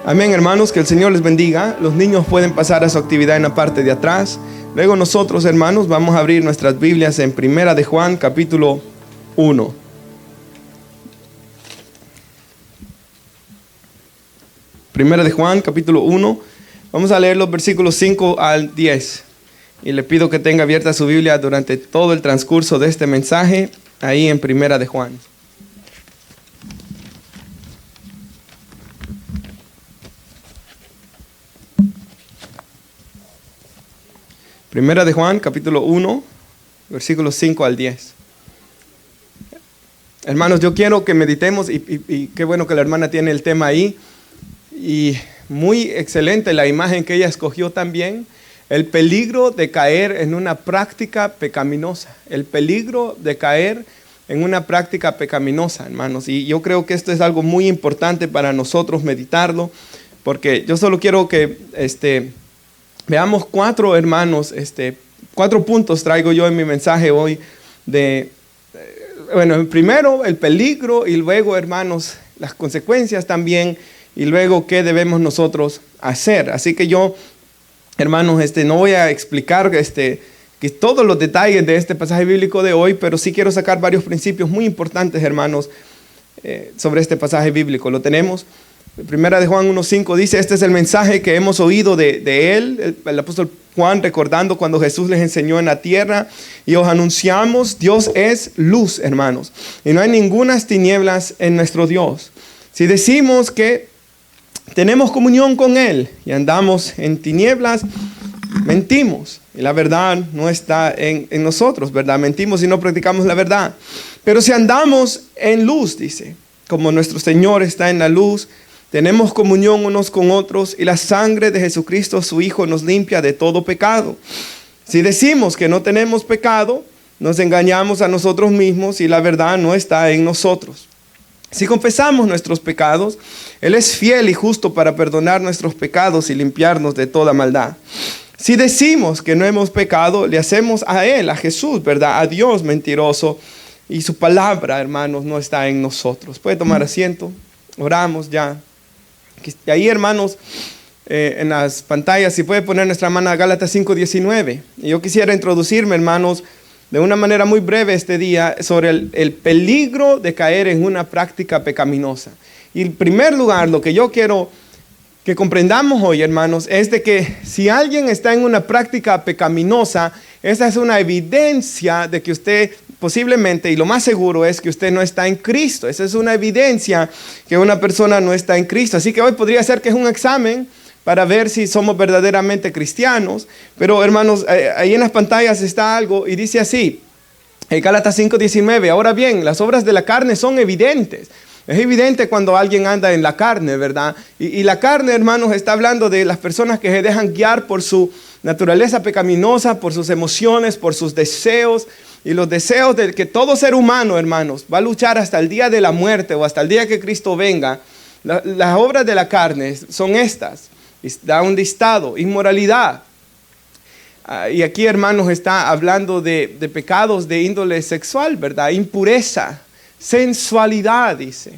Amén, hermanos, que el Señor les bendiga. Los niños pueden pasar a su actividad en la parte de atrás. Luego nosotros, hermanos, vamos a abrir nuestras Biblias en Primera de Juan, capítulo 1. Primera de Juan, capítulo 1. Vamos a leer los versículos 5 al 10. Y le pido que tenga abierta su Biblia durante todo el transcurso de este mensaje, ahí en Primera de Juan. Primera de Juan, capítulo 1, versículos 5 al 10. Hermanos, yo quiero que meditemos, y qué bueno que la hermana tiene el tema ahí, y muy excelente la imagen que ella escogió también, el peligro de caer en una práctica pecaminosa, el peligro de caer en una práctica pecaminosa, hermanos, y yo creo que esto es algo muy importante para nosotros meditarlo, porque yo solo quiero que veamos cuatro puntos traigo yo en mi mensaje hoy primero el peligro y luego, hermanos, las consecuencias también y luego qué debemos nosotros hacer. Así que yo, hermanos, no voy a explicar que todos los detalles de este pasaje bíblico de hoy, pero sí quiero sacar varios principios muy importantes, hermanos, sobre este pasaje bíblico. Lo tenemos. Primera de Juan 1.5 dice, este es el mensaje que hemos oído de él, el apóstol Juan recordando cuando Jesús les enseñó en la tierra, y os anunciamos, Dios es luz, hermanos, y no hay ninguna tinieblas en nuestro Dios. Si decimos que tenemos comunión con Él y andamos en tinieblas, mentimos, y la verdad no está en nosotros, ¿verdad? Mentimos y no practicamos la verdad. Pero si andamos en luz, dice, como nuestro Señor está en la luz, tenemos comunión unos con otros y la sangre de Jesucristo, su Hijo, nos limpia de todo pecado. Si decimos que no tenemos pecado, nos engañamos a nosotros mismos y la verdad no está en nosotros. Si confesamos nuestros pecados, Él es fiel y justo para perdonar nuestros pecados y limpiarnos de toda maldad. Si decimos que no hemos pecado, le hacemos a Él, a Jesús, ¿verdad? A Dios mentiroso, y su palabra, hermanos, no está en nosotros. ¿Puede tomar asiento? Oramos ya. Y ahí, hermanos, en las pantallas, si puede poner nuestra mano a Gálatas 5:19. Y yo quisiera introducirme, hermanos, de una manera muy breve este día sobre el peligro de caer en una práctica pecaminosa. Y en primer lugar, lo que yo quiero que comprendamos hoy, hermanos, es de que si alguien está en una práctica pecaminosa, esa es una evidencia de que usted posiblemente, y lo más seguro es que usted no está en Cristo. Esa es una evidencia que una persona no está en Cristo. Así que hoy podría ser que es un examen para ver si somos verdaderamente cristianos. Pero, hermanos, ahí en las pantallas está algo y dice así, en Gálatas 5:19, ahora bien, las obras de la carne son evidentes. Es evidente cuando alguien anda en la carne, ¿verdad? Y la carne, hermanos, está hablando de las personas que se dejan guiar por su naturaleza pecaminosa, por sus emociones, por sus deseos. Y los deseos de que todo ser humano, hermanos, va a luchar hasta el día de la muerte o hasta el día que Cristo venga. Las obras de la carne son estas. Da un listado: inmoralidad. Y aquí, hermanos, está hablando de pecados de índole sexual, ¿verdad? Impureza, sensualidad, dice.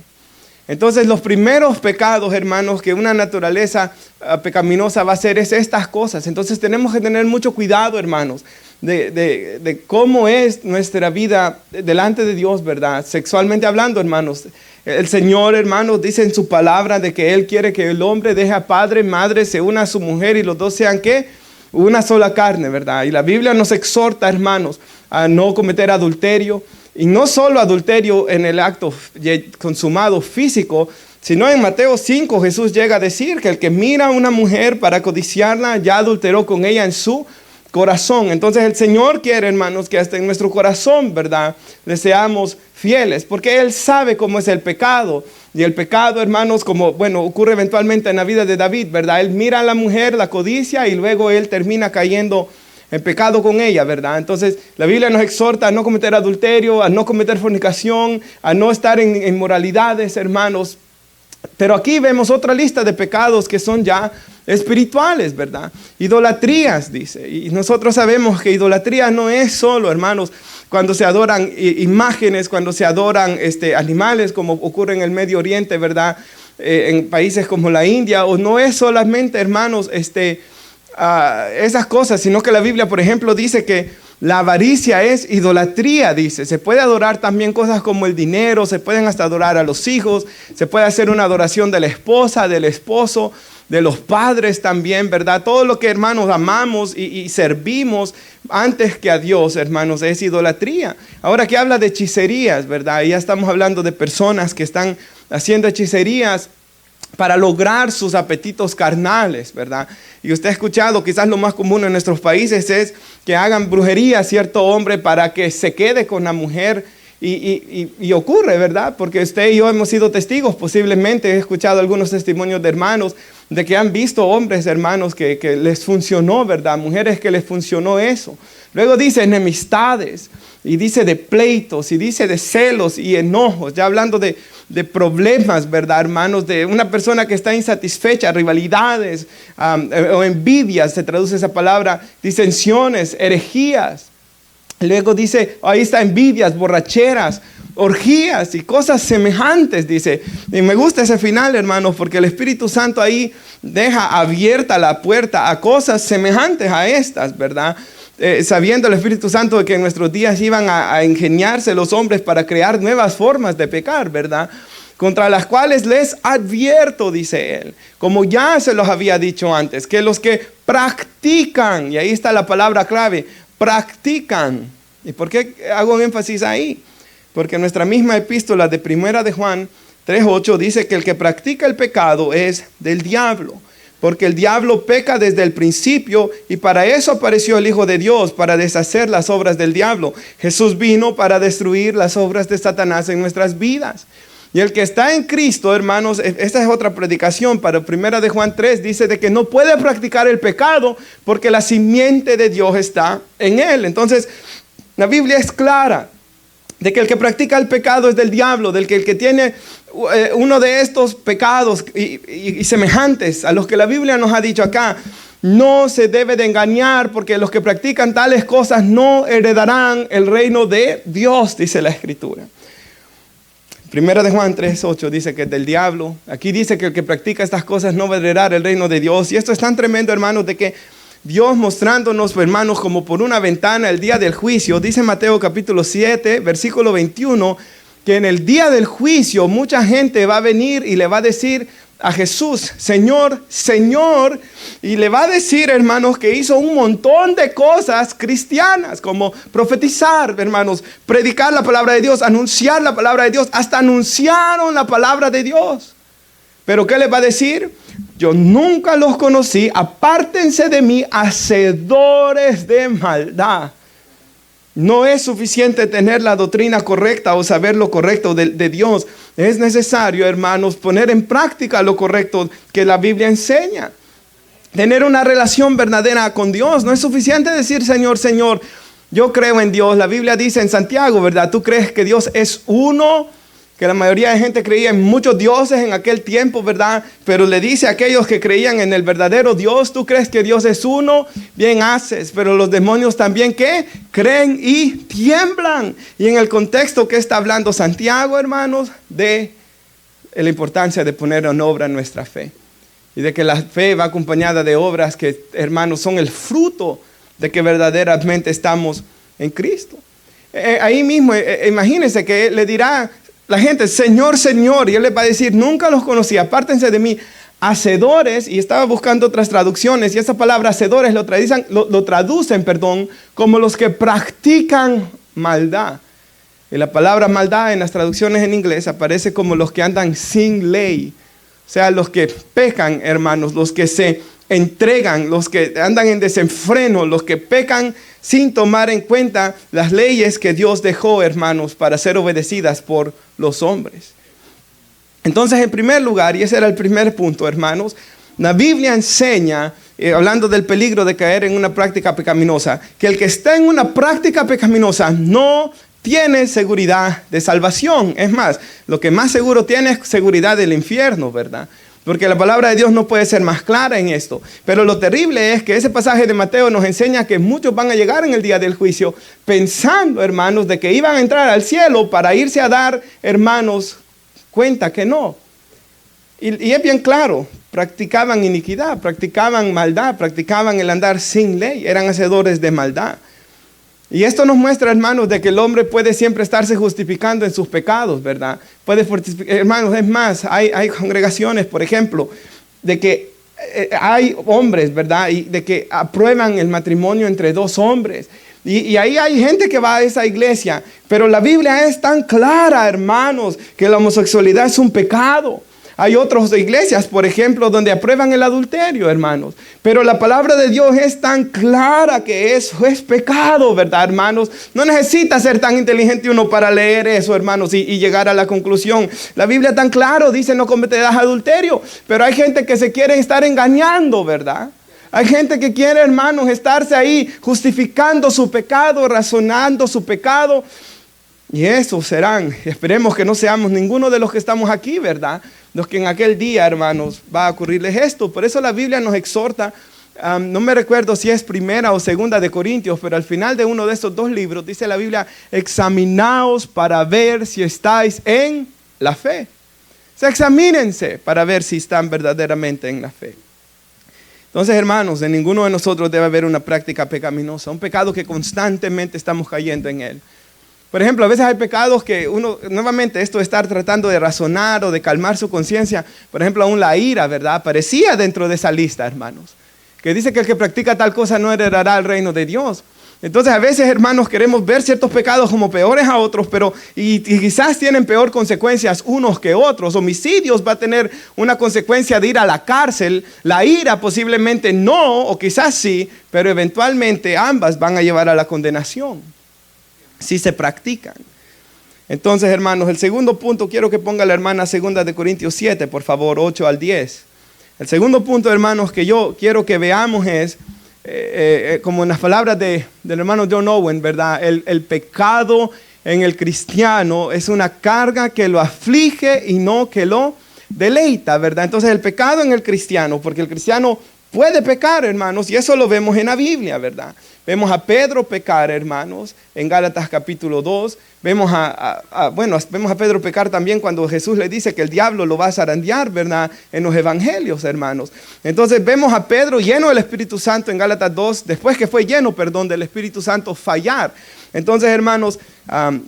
Entonces, los primeros pecados, hermanos, que una naturaleza pecaminosa va a hacer es estas cosas. Entonces, tenemos que tener mucho cuidado, hermanos, de cómo es nuestra vida delante de Dios, ¿verdad? Sexualmente hablando, hermanos. El Señor, hermanos, dice en su palabra de que Él quiere que el hombre deje a padre, madre, se una a su mujer y los dos sean, ¿qué? Una sola carne, ¿verdad? Y la Biblia nos exhorta, hermanos, a no cometer adulterio. Y no solo adulterio en el acto consumado físico, sino en Mateo 5 Jesús llega a decir que el que mira a una mujer para codiciarla ya adulteró con ella en su corazón. Entonces el Señor quiere, hermanos, que hasta en nuestro corazón, ¿verdad?, le seamos fieles, porque Él sabe cómo es el pecado. Y el pecado, hermanos, como, ocurre eventualmente en la vida de David, ¿verdad? Él mira a la mujer, la codicia y luego él termina cayendo en pecado con ella, ¿verdad? Entonces la Biblia nos exhorta a no cometer adulterio, a no cometer fornicación, a no estar en inmoralidades, hermanos. Pero aquí vemos otra lista de pecados que son ya espirituales, ¿verdad? Idolatrías, dice. Y nosotros sabemos que idolatría no es solo, hermanos, cuando se adoran imágenes, cuando se adoran animales, como ocurre en el Medio Oriente, ¿verdad? en países como la India, o no es solamente, hermanos, esas cosas, sino que la Biblia, por ejemplo, dice que la avaricia es idolatría, dice. Se puede adorar también cosas como el dinero, se pueden hasta adorar a los hijos, se puede hacer una adoración de la esposa, del esposo, de los padres también, ¿verdad? Todo lo que, hermanos, amamos y servimos antes que a Dios, hermanos, es idolatría. Ahora que habla de hechicerías, ¿verdad? Ya estamos hablando de personas que están haciendo hechicerías para lograr sus apetitos carnales, ¿verdad? Y usted ha escuchado, quizás lo más común en nuestros países es que hagan brujería a cierto hombre para que se quede con la mujer. Y ocurre, ¿verdad? Porque usted y yo hemos sido testigos, posiblemente he escuchado algunos testimonios de hermanos de que han visto hombres, hermanos, que les funcionó, ¿verdad? Mujeres que les funcionó eso. Luego dice enemistades, y dice de pleitos, y dice de celos y enojos, ya hablando de problemas, ¿verdad, hermanos? De una persona que está insatisfecha, rivalidades o envidias, se traduce esa palabra, disensiones, herejías. Luego dice, ahí está envidias, borracheras, orgías y cosas semejantes, dice. Y me gusta ese final, hermanos, porque el Espíritu Santo ahí deja abierta la puerta a cosas semejantes a estas, ¿verdad? Sabiendo el Espíritu Santo de que en nuestros días iban a ingeniarse los hombres para crear nuevas formas de pecar, ¿verdad? Contra las cuales les advierto, dice él, como ya se los había dicho antes, que los que practican, y ahí está la palabra clave, practican. ¿Y por qué hago un énfasis ahí? Porque nuestra misma epístola de 1 de Juan 3:8 dice que el que practica el pecado es del diablo. Porque el diablo peca desde el principio y para eso apareció el Hijo de Dios, para deshacer las obras del diablo. Jesús vino para destruir las obras de Satanás en nuestras vidas. Y el que está en Cristo, hermanos, esta es otra predicación para 1 de Juan 3, dice de que no puede practicar el pecado porque la simiente de Dios está en él. Entonces, la Biblia es clara de que el que practica el pecado es del diablo, del que el que tiene uno de estos pecados y semejantes a los que la Biblia nos ha dicho acá, no se debe de engañar porque los que practican tales cosas no heredarán el reino de Dios, dice la Escritura. 1 de Juan 3:8 dice que es del diablo. Aquí dice que el que practica estas cosas no va a heredar el reino de Dios. Y esto es tan tremendo, hermanos, de que Dios mostrándonos, hermanos, como por una ventana el día del juicio. Dice Mateo capítulo 7, versículo 21, que en el día del juicio mucha gente va a venir y le va a decir a Jesús, Señor, Señor, y le va a decir, hermanos, que hizo un montón de cosas cristianas, como profetizar, hermanos, predicar la palabra de Dios, anunciar la palabra de Dios, hasta anunciaron la palabra de Dios. Pero ¿qué les va a decir? Yo nunca los conocí, apártense de mí, hacedores de maldad. No es suficiente tener la doctrina correcta o saber lo correcto de Dios. Es necesario, hermanos, poner en práctica lo correcto que la Biblia enseña. Tener una relación verdadera con Dios. No es suficiente decir, Señor, Señor, yo creo en Dios. La Biblia dice en Santiago, ¿verdad? Tú crees que Dios es uno, que la mayoría de gente creía en muchos dioses en aquel tiempo, ¿verdad? Pero le dice a aquellos que creían en el verdadero Dios, tú crees que Dios es uno, bien haces. Pero los demonios también, ¿qué? Creen y tiemblan. Y en el contexto que está hablando Santiago, hermanos, de la importancia de poner en obra nuestra fe. Y de que la fe va acompañada de obras que, hermanos, son el fruto de que verdaderamente estamos en Cristo. Ahí mismo, imagínense que le dirá la gente, Señor, Señor, y él les va a decir, nunca los conocí, apártense de mí, hacedores, y estaba buscando otras traducciones, y esa palabra hacedores lo traducen, como los que practican maldad. Y la palabra maldad en las traducciones en inglés aparece como los que andan sin ley, o sea, los que pecan, hermanos, los que se entregan, los que andan en desenfreno, los que pecan sin tomar en cuenta las leyes que Dios dejó, hermanos, para ser obedecidas por los hombres. Entonces, en primer lugar, y ese era el primer punto, hermanos, la Biblia enseña, hablando del peligro de caer en una práctica pecaminosa, que el que está en una práctica pecaminosa no tiene seguridad de salvación. Es más, lo que más seguro tiene es seguridad del infierno, ¿verdad? Porque la palabra de Dios no puede ser más clara en esto. Pero lo terrible es que ese pasaje de Mateo nos enseña que muchos van a llegar en el día del juicio pensando, hermanos, de que iban a entrar al cielo para irse a dar, hermanos, cuenta que no. Y es bien claro, practicaban iniquidad, practicaban maldad, practicaban el andar sin ley, eran hacedores de maldad. Y esto nos muestra, hermanos, de que el hombre puede siempre estarse justificando en sus pecados, ¿verdad? Hermanos, es más, hay congregaciones, por ejemplo, de que hay hombres, ¿verdad? Y de que aprueban el matrimonio entre dos hombres. Y ahí hay gente que va a esa iglesia, pero la Biblia es tan clara, hermanos, que la homosexualidad es un pecado. Hay otras iglesias, por ejemplo, donde aprueban el adulterio, hermanos. Pero la palabra de Dios es tan clara que eso es pecado, ¿verdad, hermanos? No necesita ser tan inteligente uno para leer eso, hermanos, y llegar a la conclusión. La Biblia tan claro dice: no cometerás adulterio. Pero hay gente que se quiere estar engañando, ¿verdad? Hay gente que quiere, hermanos, estarse ahí justificando su pecado, razonando su pecado. Y esos serán, esperemos que no seamos ninguno de los que estamos aquí, ¿verdad? Los que en aquel día, hermanos, va a ocurrirles esto. Por eso la Biblia nos exhorta, no me recuerdo si es Primera o Segunda de Corintios, pero al final de uno de estos dos libros dice la Biblia: examinaos para ver si estáis en la fe. O sea, examínense para ver si están verdaderamente en la fe. Entonces, hermanos, en ninguno de nosotros debe haber una práctica pecaminosa, un pecado que constantemente estamos cayendo en él. Por ejemplo, a veces hay pecados que uno, nuevamente, esto de estar tratando de razonar o de calmar su conciencia, por ejemplo, aún la ira, ¿verdad? Aparecía dentro de esa lista, hermanos, que dice que el que practica tal cosa no heredará el reino de Dios. Entonces, a veces, hermanos, queremos ver ciertos pecados como peores a otros, pero y quizás tienen peor consecuencias unos que otros. Homicidios va a tener una consecuencia de ir a la cárcel. La ira posiblemente no, o quizás sí, pero eventualmente ambas van a llevar a la condenación si se practican. Entonces, hermanos, el segundo punto, quiero que ponga la hermana 2 de Corintios 7, por favor, 8 al 10. El segundo punto, hermanos, que yo quiero que veamos es, como en las palabras del hermano John Owen, ¿verdad? El pecado en el cristiano es una carga que lo aflige y no que lo deleita, ¿verdad? Entonces, el pecado en el cristiano, porque el cristiano puede pecar, hermanos, y eso lo vemos en la Biblia, ¿verdad? Vemos a Pedro pecar, hermanos, en Gálatas capítulo 2. Vemos a Pedro pecar también cuando Jesús le dice que el diablo lo va a zarandear, ¿verdad? En los evangelios, hermanos. Entonces vemos a Pedro lleno del Espíritu Santo en Gálatas 2, después que fue lleno, del Espíritu Santo, fallar. Entonces, hermanos,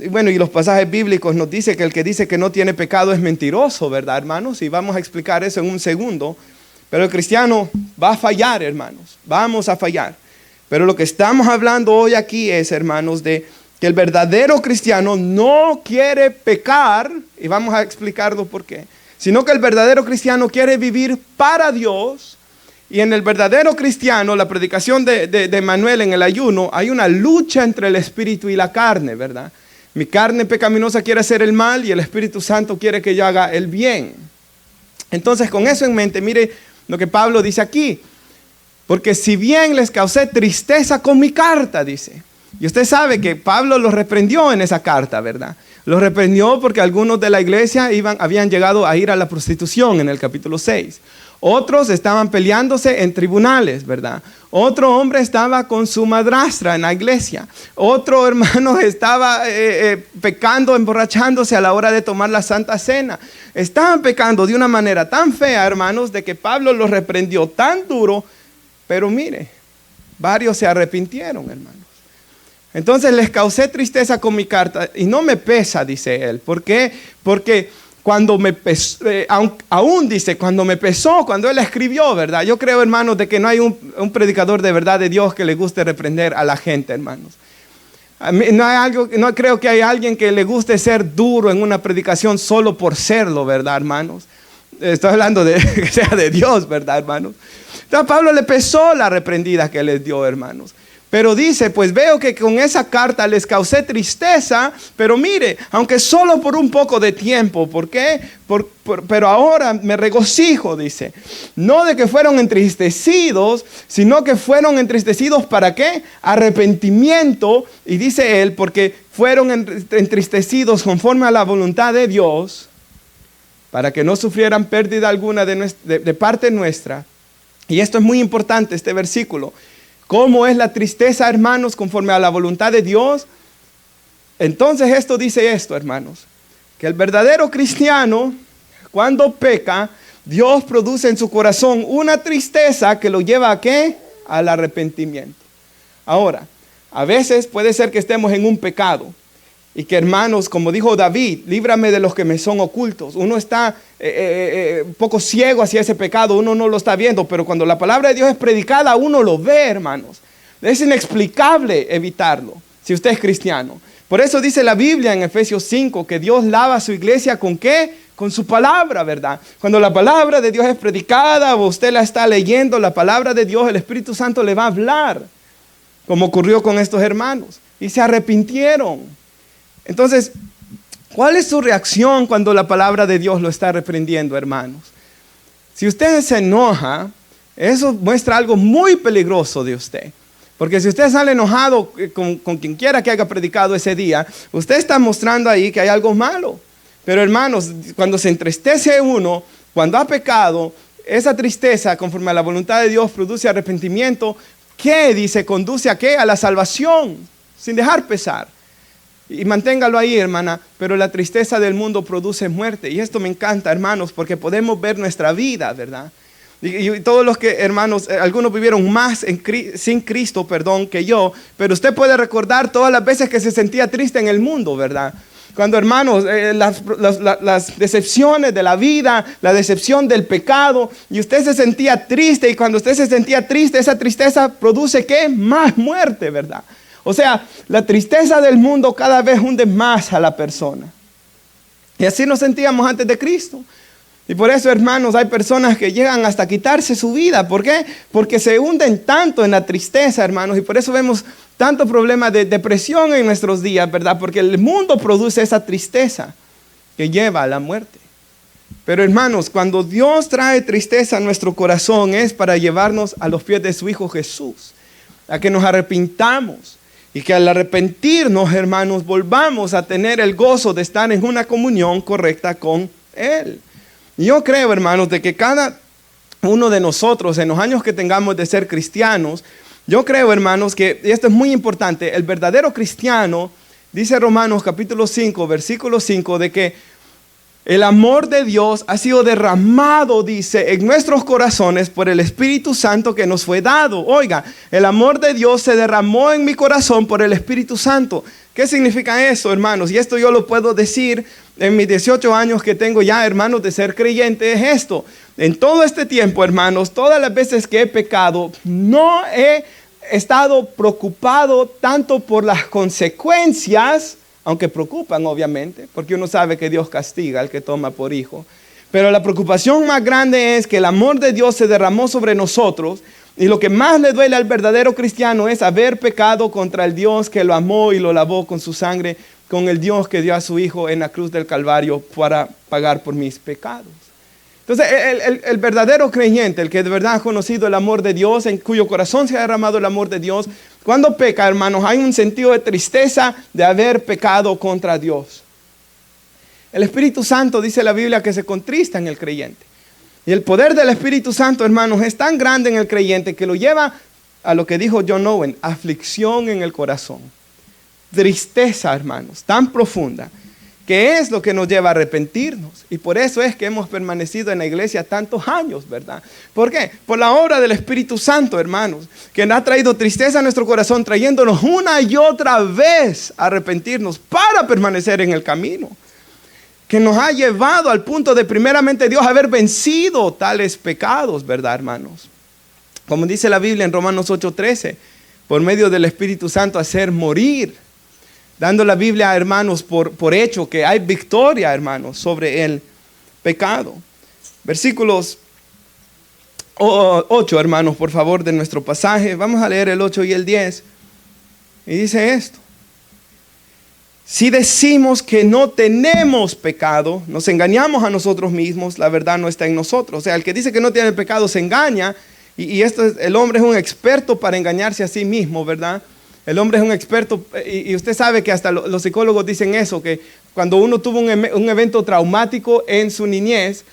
y los pasajes bíblicos nos dicen que el que dice que no tiene pecado es mentiroso, ¿verdad, hermanos? Y vamos a explicar eso en un segundo. Pero el cristiano va a fallar, hermanos. Vamos a fallar. Pero lo que estamos hablando hoy aquí es, hermanos, de que el verdadero cristiano no quiere pecar, y vamos a explicarlo por qué, sino que el verdadero cristiano quiere vivir para Dios. Y en el verdadero cristiano, la predicación de Manuel en el ayuno, hay una lucha entre el espíritu y la carne, ¿verdad? Mi carne pecaminosa quiere hacer el mal y el Espíritu Santo quiere que yo haga el bien. Entonces, con eso en mente, mire lo que Pablo dice aquí. Porque si bien les causé tristeza con mi carta, dice. Y usted sabe que Pablo los reprendió en esa carta, ¿verdad? Los reprendió porque algunos de la iglesia habían llegado a ir a la prostitución en el capítulo 6. Otros estaban peleándose en tribunales, ¿verdad? Otro hombre estaba con su madrastra en la iglesia. Otro hermano estaba pecando, emborrachándose a la hora de tomar la Santa Cena. Estaban pecando de una manera tan fea, hermanos, de que Pablo los reprendió tan duro. Pero mire, varios se arrepintieron, hermanos. Entonces les causé tristeza con mi carta y no me pesa, dice él. ¿Por qué? Porque cuando me pesó, aún dice, cuando me pesó, cuando él escribió, ¿verdad? Yo creo, hermanos, de que no hay un predicador de verdad de Dios que le guste reprender a la gente, hermanos. No creo que haya alguien que le guste ser duro en una predicación solo por serlo, ¿verdad, hermanos? Estoy hablando de que sea de Dios, ¿verdad, hermanos? Entonces a Pablo le pesó la reprendida que les dio, hermanos. Pero dice, pues veo que con esa carta les causé tristeza, pero mire, aunque solo por un poco de tiempo. ¿Por qué? Pero ahora me regocijo, dice. No de que fueron entristecidos, sino que fueron entristecidos ¿para qué? Arrepentimiento. Y dice él, porque fueron entristecidos conforme a la voluntad de Dios, para que no sufrieran pérdida alguna de parte nuestra. Y esto es muy importante, este versículo. ¿Cómo es la tristeza, hermanos, conforme a la voluntad de Dios? Entonces esto dice esto, hermanos, que el verdadero cristiano, cuando peca, Dios produce en su corazón una tristeza que lo lleva ¿a qué? Al arrepentimiento. Ahora, a veces puede ser que estemos en un pecado y que, hermanos, como dijo David, líbrame de los que me son ocultos. Uno está un poco ciego hacia ese pecado, uno no lo está viendo, pero cuando la palabra de Dios es predicada, uno lo ve, hermanos. Es inexplicable evitarlo si usted es cristiano. Por eso dice la Biblia en Efesios 5 que Dios lava a su iglesia ¿con qué? Con su palabra, ¿verdad? Cuando la palabra de Dios es predicada o usted la está leyendo, la palabra de Dios, el Espíritu Santo le va a hablar, como ocurrió con estos hermanos, y se arrepintieron. Entonces, ¿cuál es su reacción cuando la palabra de Dios lo está reprendiendo, hermanos? Si usted se enoja, eso muestra algo muy peligroso de usted. Porque si usted sale enojado con quien quiera que haya predicado ese día, usted está mostrando ahí que hay algo malo. Pero hermanos, cuando se entristece uno, cuando ha pecado, esa tristeza conforme a la voluntad de Dios produce arrepentimiento. ¿Qué dice? Conduce a qué? A la salvación, sin dejar pesar. Y manténgalo ahí, hermana, pero la tristeza del mundo produce muerte. Y esto me encanta, hermanos, porque podemos ver nuestra vida, ¿verdad? Y todos los que, hermanos, algunos vivieron más sin Cristo, que yo, pero usted puede recordar todas las veces que se sentía triste en el mundo, ¿verdad? Cuando, hermanos, las decepciones de la vida, la decepción del pecado, y usted se sentía triste, y cuando usted se sentía triste, esa tristeza produce ¿qué? Más muerte, ¿verdad? O sea, la tristeza del mundo cada vez hunde más a la persona. Y así nos sentíamos antes de Cristo. Y por eso, hermanos, hay personas que llegan hasta quitarse su vida. ¿Por qué? Porque se hunden tanto en la tristeza, hermanos, y por eso vemos tanto problema de depresión en nuestros días, ¿verdad? Porque el mundo produce esa tristeza que lleva a la muerte. Pero, hermanos, cuando Dios trae tristeza a nuestro corazón es para llevarnos a los pies de su Hijo Jesús, a que nos arrepintamos y que al arrepentirnos, hermanos, volvamos a tener el gozo de estar en una comunión correcta con Él. Y yo creo, hermanos, de que cada uno de nosotros, en los años que tengamos de ser cristianos, yo creo, hermanos, que, y esto es muy importante, el verdadero cristiano, dice Romanos capítulo 5, versículo 5, de que el amor de Dios ha sido derramado, dice, en nuestros corazones por el Espíritu Santo que nos fue dado. Oiga, el amor de Dios se derramó en mi corazón por el Espíritu Santo. ¿Qué significa eso, hermanos? Y esto yo lo puedo decir en mis 18 años que tengo ya, hermanos, de ser creyente, es esto. En todo este tiempo, hermanos, todas las veces que he pecado, no he estado preocupado tanto por las consecuencias, aunque preocupan obviamente, porque uno sabe que Dios castiga al que toma por hijo. Pero la preocupación más grande es que el amor de Dios se derramó sobre nosotros. Y lo que más le duele al verdadero cristiano es haber pecado contra el Dios que lo amó y lo lavó con su sangre, con el Dios que dio a su Hijo en la cruz del Calvario para pagar por mis pecados. Entonces, el verdadero creyente, el que de verdad ha conocido el amor de Dios, en cuyo corazón se ha derramado el amor de Dios, cuando peca, hermanos, hay un sentido de tristeza de haber pecado contra Dios. El Espíritu Santo, dice la Biblia, que se contrista en el creyente. Y el poder del Espíritu Santo, hermanos, es tan grande en el creyente que lo lleva a lo que dijo John Owen, aflicción en el corazón. Tristeza, hermanos, tan profunda, que es lo que nos lleva a arrepentirnos. Y por eso es que hemos permanecido en la iglesia tantos años, ¿verdad? ¿Por qué? Por la obra del Espíritu Santo, hermanos, que nos ha traído tristeza a nuestro corazón, trayéndonos una y otra vez a arrepentirnos para permanecer en el camino. Que nos ha llevado al punto de primeramente Dios haber vencido tales pecados, ¿verdad, hermanos? Como dice la Biblia en Romanos 8:13, por medio del Espíritu Santo hacer morir, dando la Biblia, hermanos, por hecho que hay victoria, hermanos, sobre el pecado. Versículos 8, hermanos, por favor, de nuestro pasaje. Vamos a leer el 8 y el 10. Y dice esto. Si decimos que no tenemos pecado, nos engañamos a nosotros mismos, la verdad no está en nosotros. O sea, el que dice que no tiene pecado se engaña, y el hombre es un experto para engañarse a sí mismo, ¿verdad? El hombre es un experto, y usted sabe que hasta los psicólogos dicen eso, que cuando uno tuvo un evento traumático en su niñez,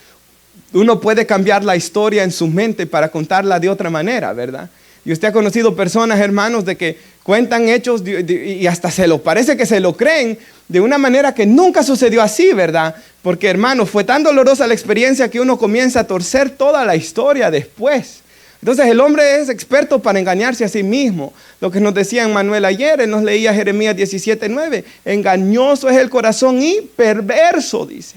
uno puede cambiar la historia en su mente para contarla de otra manera, ¿verdad? Y usted ha conocido personas, hermanos, de que cuentan hechos y hasta parece que se lo creen, de una manera que nunca sucedió así, ¿verdad? Porque, hermanos, fue tan dolorosa la experiencia que uno comienza a torcer toda la historia después. Entonces el hombre es experto para engañarse a sí mismo. Lo que nos decía Manuel ayer, él nos leía Jeremías 17:9. Engañoso es el corazón y perverso, dice.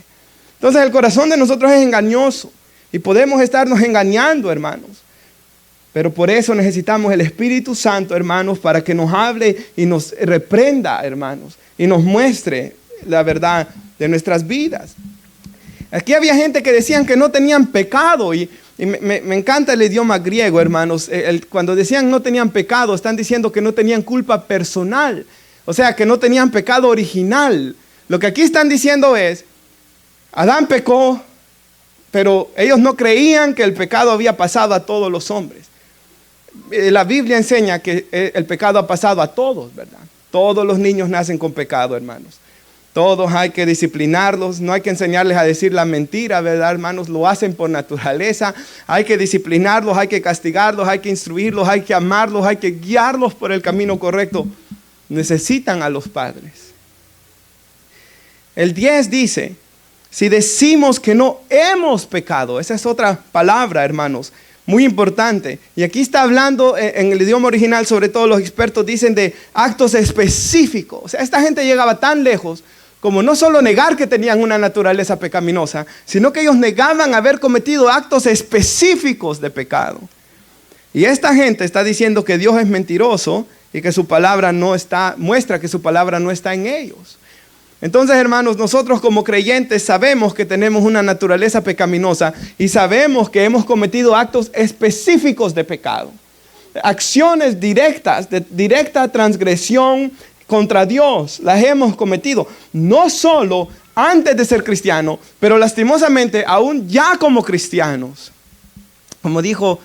Entonces el corazón de nosotros es engañoso y podemos estarnos engañando, hermanos. Pero por eso necesitamos el Espíritu Santo, hermanos, para que nos hable y nos reprenda, hermanos, y nos muestre la verdad de nuestras vidas. Aquí había gente que decían que no tenían pecado y me encanta el idioma griego, hermanos. Cuando decían no tenían pecado, están diciendo que no tenían culpa personal, o sea, que no tenían pecado original. Lo que aquí están diciendo es, Adán pecó, pero ellos no creían que el pecado había pasado a todos los hombres. La Biblia enseña que el pecado ha pasado a todos, ¿verdad? Todos los niños nacen con pecado, hermanos. Todos hay que disciplinarlos, no hay que enseñarles a decir la mentira, ¿verdad, hermanos? Lo hacen por naturaleza. Hay que disciplinarlos, hay que castigarlos, hay que instruirlos, hay que amarlos, hay que guiarlos por el camino correcto. Necesitan a los padres. El 10 dice, si decimos que no hemos pecado, esa es otra palabra, hermanos, muy importante. Y aquí está hablando en el idioma original, sobre todo los expertos dicen de actos específicos. O sea, esta gente llegaba tan lejos como no solo negar que tenían una naturaleza pecaminosa, sino que ellos negaban haber cometido actos específicos de pecado. Y esta gente está diciendo que Dios es mentiroso y que su palabra muestra que su palabra no está en ellos. Entonces, hermanos, nosotros como creyentes sabemos que tenemos una naturaleza pecaminosa y sabemos que hemos cometido actos específicos de pecado. Acciones directas, de directa transgresión contra Dios, las hemos cometido. No solo antes de ser cristiano, pero lastimosamente aún ya como cristianos. Como dijo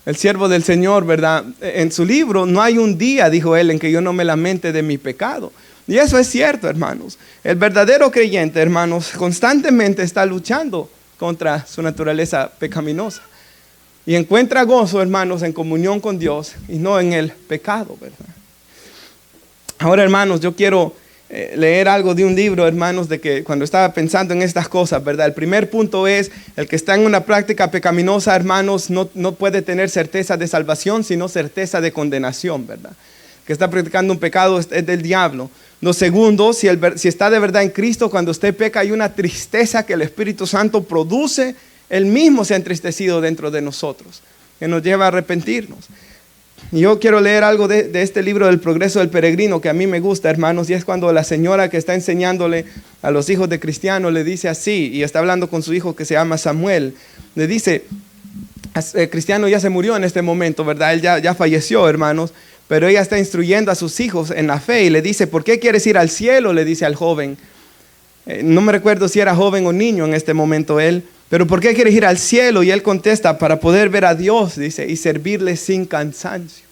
el siervo del Señor, ¿verdad? En su libro, no hay un día, dijo él, en que yo no me lamente de mi pecado. Y eso es cierto, hermanos. El verdadero creyente, hermanos, constantemente está luchando contra su naturaleza pecaminosa. Y encuentra gozo, hermanos, en comunión con Dios y no en el pecado, ¿verdad? Ahora, hermanos, yo quiero leer algo de un libro, hermanos, de que cuando estaba pensando en estas cosas, ¿verdad? El primer punto es, el que está en una práctica pecaminosa, hermanos, no puede tener certeza de salvación, sino certeza de condenación, ¿verdad? Que está practicando un pecado es del diablo. Lo segundo, si está de verdad en Cristo, cuando usted peca hay una tristeza que el Espíritu Santo produce, Él mismo se ha entristecido dentro de nosotros, que nos lleva a arrepentirnos. Y yo quiero leer algo de este libro del Progreso del Peregrino que a mí me gusta, hermanos, y es cuando la señora que está enseñándole a los hijos de Cristiano le dice así, y está hablando con su hijo que se llama Samuel, le dice, Cristiano ya se murió en este momento, ¿verdad? Él ya falleció, hermanos. Pero ella está instruyendo a sus hijos en la fe y le dice, ¿por qué quieres ir al cielo? Le dice al joven. No me recuerdo si era joven o niño en este momento él. Pero ¿por qué quieres ir al cielo? Y él contesta, para poder ver a Dios, dice, y servirle sin cansancio.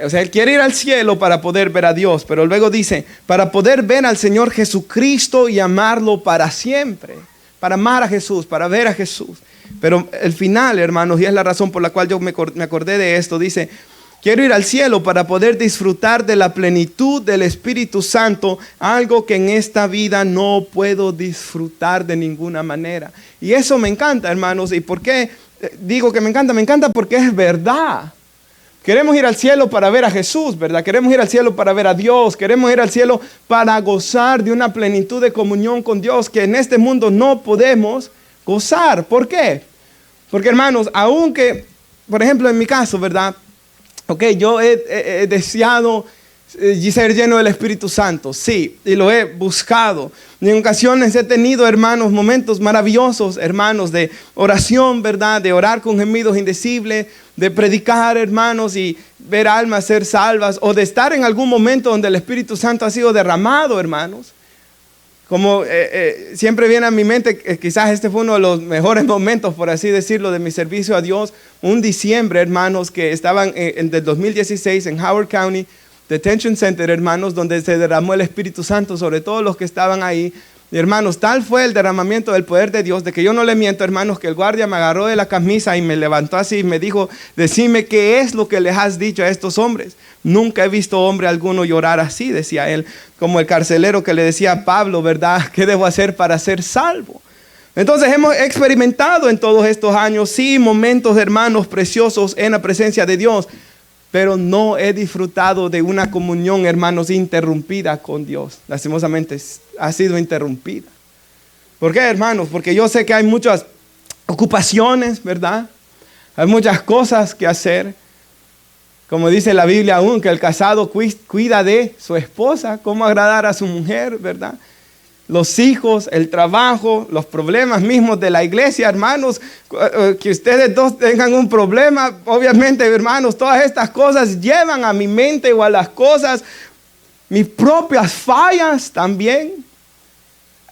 O sea, él quiere ir al cielo para poder ver a Dios. Pero luego dice, para poder ver al Señor Jesucristo y amarlo para siempre. Para amar a Jesús, para ver a Jesús. Pero el final, hermanos, y es la razón por la cual yo me acordé de esto, dice, quiero ir al cielo para poder disfrutar de la plenitud del Espíritu Santo, algo que en esta vida no puedo disfrutar de ninguna manera. Y eso me encanta, hermanos. ¿Y por qué digo que me encanta? Me encanta porque es verdad. Queremos ir al cielo para ver a Jesús, ¿verdad? Queremos ir al cielo para ver a Dios. Queremos ir al cielo para gozar de una plenitud de comunión con Dios que en este mundo no podemos gozar. ¿Por qué? Porque, hermanos, aunque, por ejemplo, en mi caso, ¿verdad? Ok, yo he deseado ser lleno del Espíritu Santo, sí, y lo he buscado. Y en ocasiones he tenido, hermanos, momentos maravillosos, hermanos, de oración, ¿verdad? De orar con gemidos indecibles, de predicar, hermanos, y ver almas ser salvas, o de estar en algún momento donde el Espíritu Santo ha sido derramado, hermanos. Como siempre viene a mi mente, quizás este fue uno de los mejores momentos, por así decirlo, de mi servicio a Dios. Un diciembre, hermanos, que estaban en el 2016 en Howard County Detention Center, hermanos, donde se derramó el Espíritu Santo sobre todos los que estaban ahí. Y hermanos, tal fue el derramamiento del poder de Dios, de que yo no le miento, hermanos, que el guardia me agarró de la camisa y me levantó así y me dijo, decime qué es lo que les has dicho a estos hombres. Nunca he visto hombre alguno llorar así, decía él, como el carcelero que le decía a Pablo, ¿verdad? ¿Qué debo hacer para ser salvo? Entonces hemos experimentado en todos estos años, sí, momentos, hermanos, preciosos en la presencia de Dios, pero no he disfrutado de una comunión, hermanos, interrumpida con Dios. Lastimosamente ha sido interrumpida. ¿Por qué, hermanos? Porque yo sé que hay muchas ocupaciones, ¿verdad? Hay muchas cosas que hacer. Como dice la Biblia aún, que el casado cuida de su esposa, cómo agradar a su mujer, ¿verdad? Los hijos, el trabajo, los problemas mismos de la iglesia, hermanos, que ustedes dos tengan un problema, obviamente, hermanos, todas estas cosas llevan a mi mente o a las cosas, mis propias fallas también,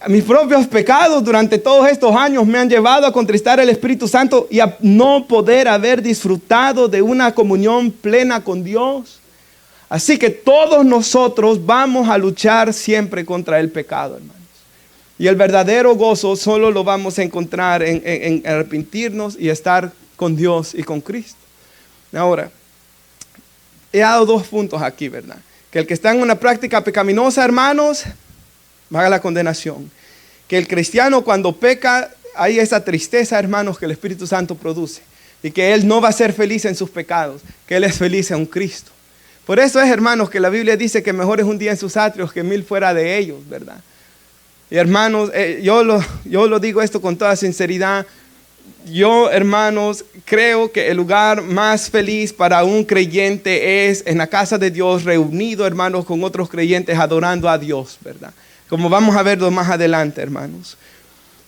mis propios pecados durante todos estos años me han llevado a contristar al Espíritu Santo y a no poder haber disfrutado de una comunión plena con Dios. Así que todos nosotros vamos a luchar siempre contra el pecado, hermanos. Y el verdadero gozo solo lo vamos a encontrar en arrepentirnos y estar con Dios y con Cristo. Ahora, he dado 2 puntos aquí, ¿verdad? Que el que está en una práctica pecaminosa, hermanos, va a la condenación. Que el cristiano cuando peca, hay esa tristeza, hermanos, que el Espíritu Santo produce. Y que él no va a ser feliz en sus pecados, que él es feliz en Cristo. Por eso es, hermanos, que la Biblia dice que mejor es un día en sus atrios que 1000 fuera de ellos, ¿verdad? Y hermanos, yo lo digo esto con toda sinceridad. Yo, hermanos, creo que el lugar más feliz para un creyente es en la casa de Dios, reunido, hermanos, con otros creyentes, adorando a Dios, ¿verdad? Como vamos a verlo más adelante, hermanos.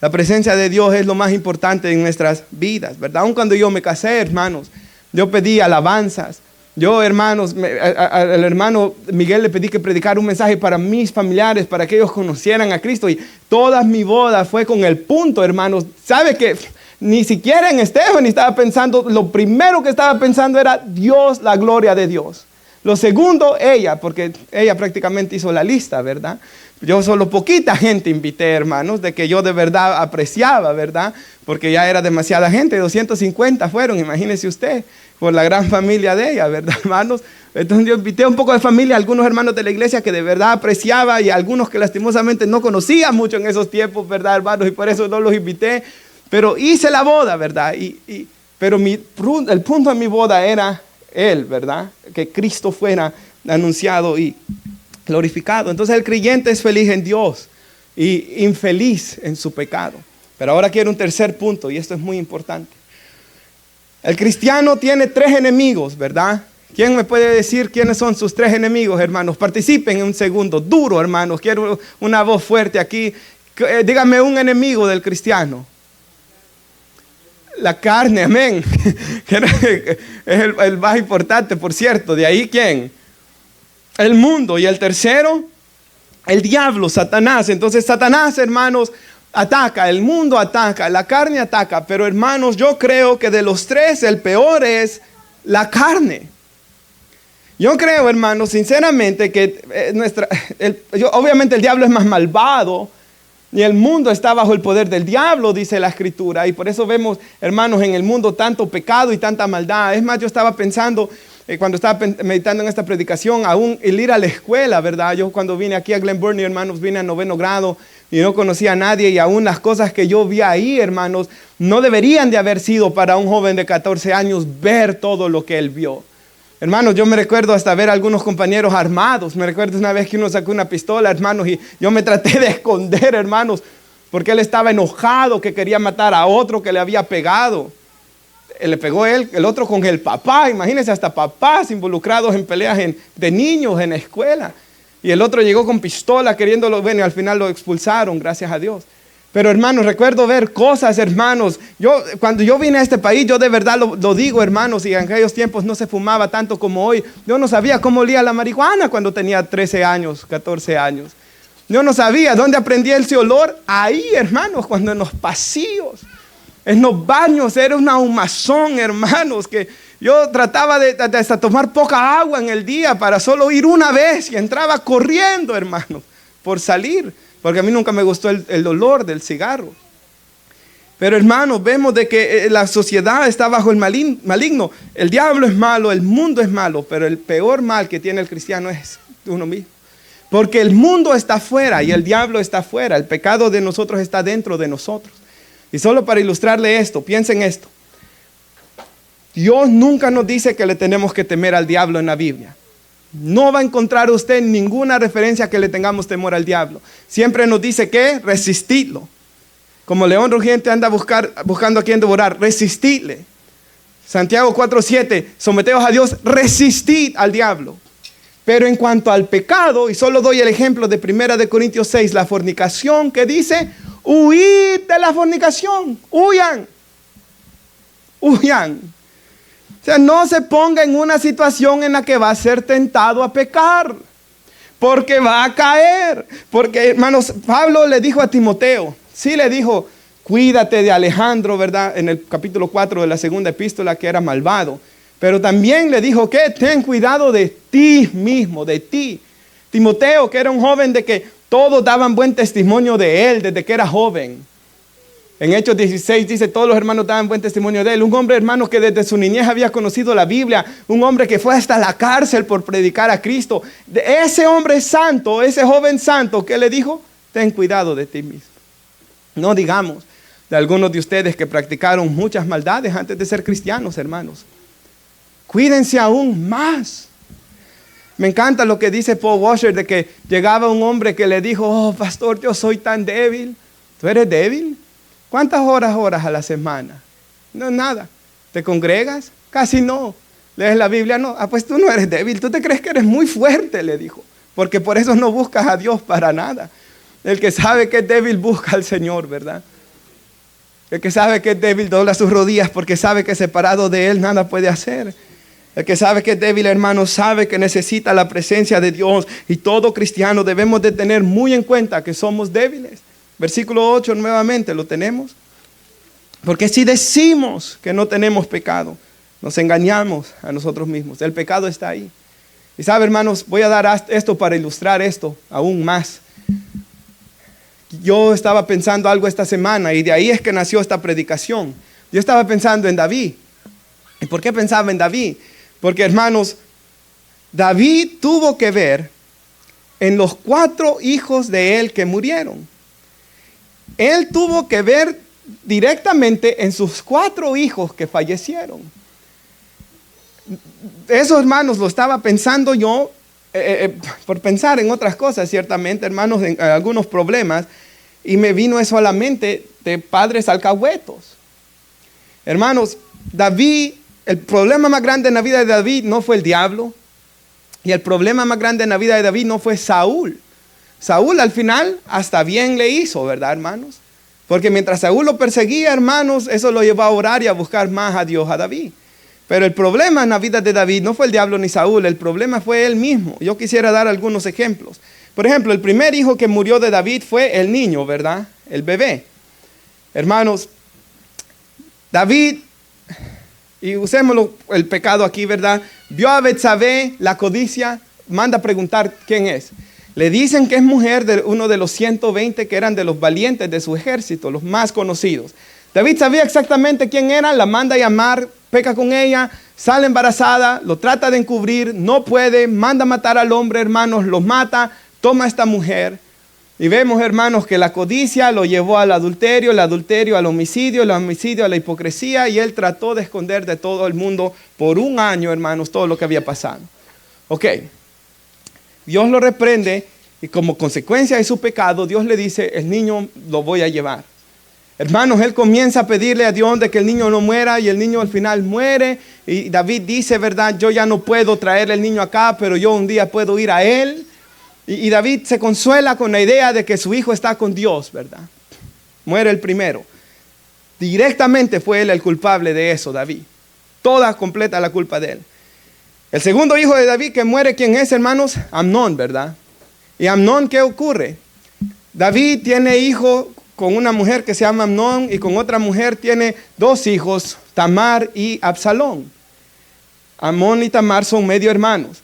La presencia de Dios es lo más importante en nuestras vidas, ¿verdad? Aun cuando yo me casé, hermanos, yo pedí alabanzas. Yo, hermanos, al hermano Miguel le pedí que predicara un mensaje para mis familiares, para que ellos conocieran a Cristo. Y toda mi boda fue con el punto, hermanos. ¿Sabe que ni siquiera en Stephanie estaba pensando? Lo primero que estaba pensando era Dios, la gloria de Dios. Lo segundo, ella, porque ella prácticamente hizo la lista, ¿verdad? Yo solo poquita gente invité, hermanos, de que yo de verdad apreciaba, ¿verdad? Porque ya era demasiada gente, 250 fueron, imagínese usted, por la gran familia de ella, ¿verdad, hermanos? Entonces yo invité un poco de familia, algunos hermanos de la iglesia que de verdad apreciaba y algunos que lastimosamente no conocía mucho en esos tiempos, ¿verdad, hermanos? Y por eso no los invité, pero hice la boda, ¿verdad? Pero el punto de mi boda era él, ¿verdad? Que Cristo fuera anunciado y glorificado. Entonces el creyente es feliz en Dios y infeliz en su pecado. Pero ahora quiero un tercer punto y esto es muy importante. El cristiano tiene 3 enemigos, ¿verdad? ¿Quién me puede decir quiénes son sus 3 enemigos, hermanos? Participen en un segundo, duro, hermanos. Quiero una voz fuerte aquí. Dígame un enemigo del cristiano. La carne, amén. Es el más importante, por cierto. ¿De ahí quién? El mundo. Y el tercero, el diablo, Satanás. Entonces Satanás, hermanos, ataca, el mundo ataca, la carne ataca. Pero hermanos, yo creo que de los 3 el peor es la carne. Yo creo, hermanos, sinceramente que obviamente el diablo es más malvado. Y el mundo está bajo el poder del diablo, dice la Escritura. Y por eso vemos, hermanos, en el mundo tanto pecado y tanta maldad. Es más, yo estaba pensando, cuando estaba meditando en esta predicación, aún el ir a la escuela, ¿verdad? Yo cuando vine aquí a Glen Burnie, hermanos, vine a 9º grado y no conocía a nadie. Y aún las cosas que yo vi ahí, hermanos, no deberían de haber sido para un joven de 14 años ver todo lo que él vio. Hermanos, yo me recuerdo hasta ver a algunos compañeros armados. Me recuerdo una vez que uno sacó una pistola, hermanos, y yo me traté de esconder, hermanos, porque él estaba enojado que quería matar a otro que le había pegado. Le pegó él, el otro con el papá. Imagínense, hasta papás involucrados en peleas de niños en la escuela. Y el otro llegó con pistola queriéndolo ver y al final lo expulsaron, gracias a Dios. Pero hermanos, recuerdo ver cosas, hermanos. Cuando yo vine a este país, yo de verdad lo digo, hermanos, y en aquellos tiempos no se fumaba tanto como hoy. Yo no sabía cómo olía la marihuana cuando tenía 13 años, 14 años. Yo no sabía dónde aprendí ese olor. Ahí, hermanos, cuando en los pasillos, en los baños, era una humazón, hermanos, que yo trataba de hasta tomar poca agua en el día para solo ir una vez y entraba corriendo, hermanos, por salir. porque a mí nunca me gustó el olor del cigarro. Pero hermanos, vemos de que la sociedad está bajo el maligno. El diablo es malo, el mundo es malo, pero el peor mal que tiene el cristiano es uno mismo. Porque el mundo está afuera y el diablo está afuera. El pecado de nosotros está dentro de nosotros. Y solo para ilustrarle esto, piensen esto. Dios nunca nos dice que le tenemos que temer al diablo en la Biblia. No va a encontrar usted ninguna referencia que le tengamos temor al diablo. Siempre nos dice que resistidlo. Como león rugiente anda buscando a quien devorar, resistidle. Santiago 4:7, someteos a Dios, resistid al diablo. Pero en cuanto al pecado, y solo doy el ejemplo de 1 Corintios 6, la fornicación, que dice, huid de la fornicación, huyan. Huyan. O sea, no se ponga en una situación en la que va a ser tentado a pecar, porque va a caer. Porque, hermanos, Pablo le dijo a Timoteo, sí le dijo, cuídate de Alejandro, ¿verdad? En el capítulo 4 de la segunda epístola, que era malvado. Pero también le dijo que ten cuidado de ti mismo, de ti. Timoteo, que era un joven de que todos daban buen testimonio de él desde que era joven. En Hechos 16 dice, todos los hermanos daban buen testimonio de él. Un hombre, hermano, que desde su niñez había conocido la Biblia. Un hombre que fue hasta la cárcel por predicar a Cristo. Ese hombre santo, ese joven santo, ¿qué le dijo? Ten cuidado de ti mismo. No digamos de algunos de ustedes que practicaron muchas maldades antes de ser cristianos, hermanos. Cuídense aún más. Me encanta lo que dice Paul Washer, de que llegaba un hombre que le dijo, oh pastor, yo soy tan débil. ¿Tú eres débil? ¿Cuántas horas oras a la semana? No, nada. ¿Te congregas? Casi no. ¿Lees la Biblia? No. Ah, pues tú no eres débil. Tú te crees que eres muy fuerte, le dijo. Porque por eso no buscas a Dios para nada. El que sabe que es débil busca al Señor, ¿verdad? El que sabe que es débil dobla sus rodillas porque sabe que separado de Él nada puede hacer. El que sabe que es débil, hermano, sabe que necesita la presencia de Dios. Y todo cristiano debemos de tener muy en cuenta que somos débiles. Versículo 8 nuevamente, ¿lo tenemos? Porque si decimos que no tenemos pecado, nos engañamos a nosotros mismos. El pecado está ahí. Y sabe, hermanos, voy a dar esto para ilustrar esto aún más. Yo estaba pensando algo esta semana y de ahí es que nació esta predicación. Yo estaba pensando en David. ¿Y por qué pensaba en David? Porque, hermanos, David tuvo que ver en los 4 hijos de él que murieron. Él tuvo que ver directamente en sus 4 hijos que fallecieron. Eso, hermanos, lo estaba pensando yo por pensar en otras cosas, ciertamente, hermanos, en algunos problemas. Y me vino eso a la mente de padres alcahuetos. Hermanos, David, el problema más grande en la vida de David no fue el diablo. Y el problema más grande en la vida de David no fue Saúl. Saúl al final hasta bien le hizo, ¿verdad, hermanos? Porque mientras Saúl lo perseguía, hermanos, eso lo llevó a orar y a buscar más a Dios, a David. Pero el problema en la vida de David no fue el diablo ni Saúl, el problema fue él mismo. Yo quisiera dar algunos ejemplos. Por ejemplo, el primer hijo que murió de David fue el niño, ¿verdad? El bebé. Hermanos, David, y usemos el pecado aquí, ¿verdad? Vio a Betsabé, la codicia, manda a preguntar quién es. Le dicen que es mujer de uno de los 120 que eran de los valientes de su ejército, los más conocidos. David sabía exactamente quién era, la manda a llamar, peca con ella, sale embarazada, lo trata de encubrir, no puede, manda a matar al hombre, hermanos, los mata, toma a esta mujer. Y vemos, hermanos, que la codicia lo llevó al adulterio, el adulterio al homicidio, el homicidio a la hipocresía, y él trató de esconder de todo el mundo por 1 año, hermanos, todo lo que había pasado. Ok. Dios lo reprende y como consecuencia de su pecado, Dios le dice, el niño lo voy a llevar. Hermanos, él comienza a pedirle a Dios de que el niño no muera y el niño al final muere. Y David dice, ¿verdad? Yo ya no puedo traer el niño acá, pero yo un día puedo ir a él. Y David se consuela con la idea de que su hijo está con Dios, ¿verdad? Muere el primero. Directamente fue él el culpable de eso, David. Toda completa la culpa de él. El segundo hijo de David que muere, ¿quién es, hermanos? Amnón, ¿verdad? Y Amnón, ¿qué ocurre? David tiene hijo con una mujer que se llama Amnón y con otra mujer tiene 2 hijos, Tamar y Absalón. Amnón y Tamar son medio hermanos.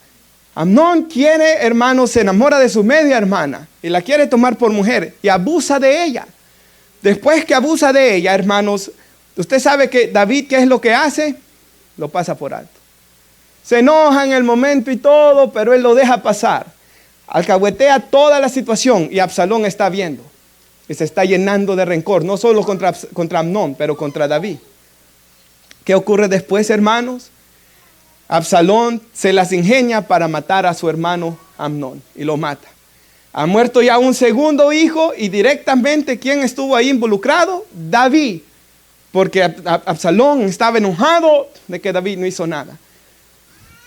Amnón quiere, hermanos, se enamora de su media hermana y la quiere tomar por mujer y abusa de ella. Después que abusa de ella, hermanos, usted sabe que David, ¿qué es lo que hace? Lo pasa por alto. Se enoja en el momento y todo, pero él lo deja pasar. Alcahuetea toda la situación y Absalón está viendo. Y se está llenando de rencor, no solo contra Amnón, pero contra David. ¿Qué ocurre después, hermanos? Absalón se las ingenia para matar a su hermano Amnón y lo mata. Ha muerto ya un segundo hijo y directamente, ¿quién estuvo ahí involucrado? David. Porque Absalón estaba enojado de que David no hizo nada.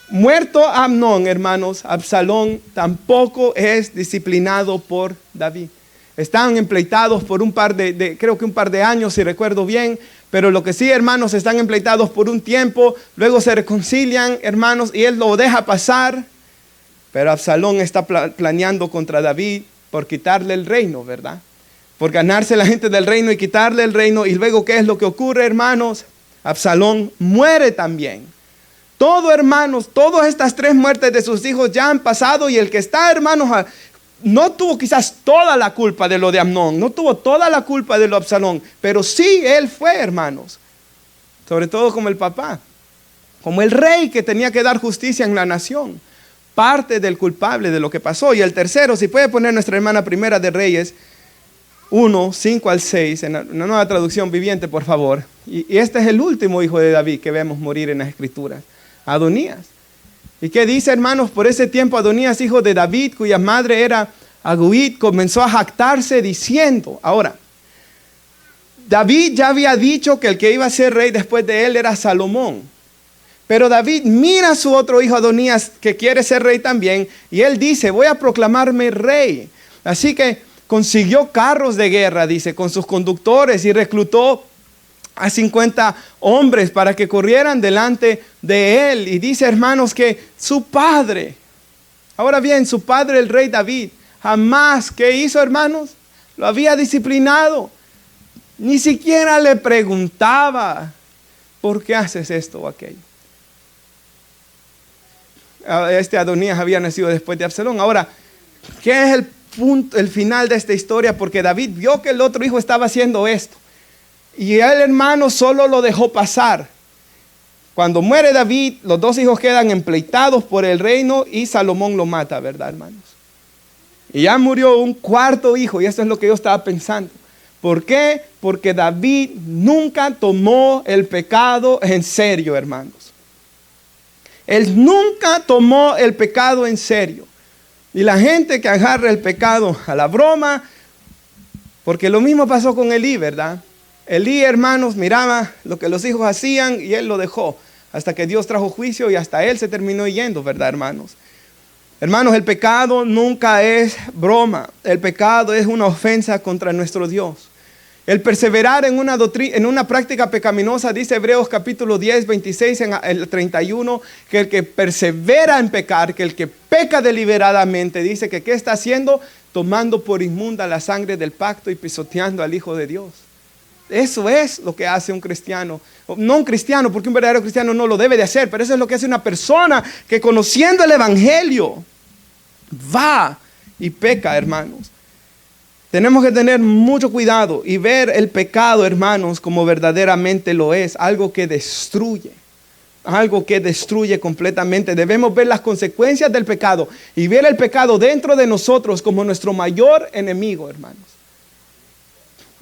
Muerto Amnón, hermanos, Absalón tampoco es disciplinado por David. Están empleitados por creo que un par de años, si recuerdo bien. Pero lo que sí, hermanos, están empleitados por un tiempo. Luego se reconcilian, hermanos, y él lo deja pasar. Pero Absalón está planeando contra David por quitarle el reino, ¿verdad? Por ganarse la gente del reino y quitarle el reino. Y luego, ¿qué es lo que ocurre, hermanos? Absalón muere también. Todo, hermanos, todas estas 3 muertes de sus hijos ya han pasado. Y el que está, hermanos, no tuvo quizás toda la culpa de lo de Amnón. No tuvo toda la culpa de lo de Absalón. Pero sí, él fue, hermanos. Sobre todo como el papá. Como el rey que tenía que dar justicia en la nación. Parte del culpable de lo que pasó. Y el tercero, si puede poner nuestra hermana Primera de Reyes 1, 5 al 6, en la Nueva Traducción Viviente, por favor. Y este es el último hijo de David que vemos morir en las Escrituras, Adonías. ¿Y qué dice, hermanos? Por ese tiempo Adonías, hijo de David, cuya madre era Agüit, comenzó a jactarse diciendo, ahora, David ya había dicho que el que iba a ser rey después de él era Salomón. Pero David mira a su otro hijo Adonías que quiere ser rey también y él dice, voy a proclamarme rey. Así que consiguió carros de guerra, dice, con sus conductores y reclutó a 50 hombres para que corrieran delante de él. Y dice, hermanos, que su padre, ahora bien, su padre el rey David, jamás, ¿qué hizo, hermanos? Lo había disciplinado. Ni siquiera le preguntaba, ¿por qué haces esto o aquello? Este Adonías había nacido después de Absalón. Ahora, ¿qué es el final de esta historia? Porque David vio que el otro hijo estaba haciendo esto. Y el hermano solo lo dejó pasar. Cuando muere David, los 2 hijos quedan empleitados por el reino y Salomón lo mata, ¿verdad, hermanos? Y ya murió un 4.º hijo y eso es lo que yo estaba pensando. ¿Por qué? Porque David nunca tomó el pecado en serio, hermanos. Él nunca tomó el pecado en serio. Y la gente que agarra el pecado a la broma, porque lo mismo pasó con Elí, ¿verdad? Elí, hermanos, miraba lo que los hijos hacían y él lo dejó. Hasta que Dios trajo juicio y hasta él se terminó yendo, ¿verdad, hermanos? Hermanos, el pecado nunca es broma. El pecado es una ofensa contra nuestro Dios. El perseverar en una práctica pecaminosa, dice Hebreos capítulo 10, 26 en el 31, que el que persevera en pecar, que el que peca deliberadamente, dice que ¿qué está haciendo? Tomando por inmunda la sangre del pacto y pisoteando al Hijo de Dios. Eso es lo que hace un cristiano. No un cristiano, porque un verdadero cristiano no lo debe de hacer, pero eso es lo que hace una persona que conociendo el evangelio va y peca, hermanos. Tenemos que tener mucho cuidado y ver el pecado, hermanos, como verdaderamente lo es. Algo que destruye completamente. Debemos ver las consecuencias del pecado y ver el pecado dentro de nosotros como nuestro mayor enemigo, hermanos.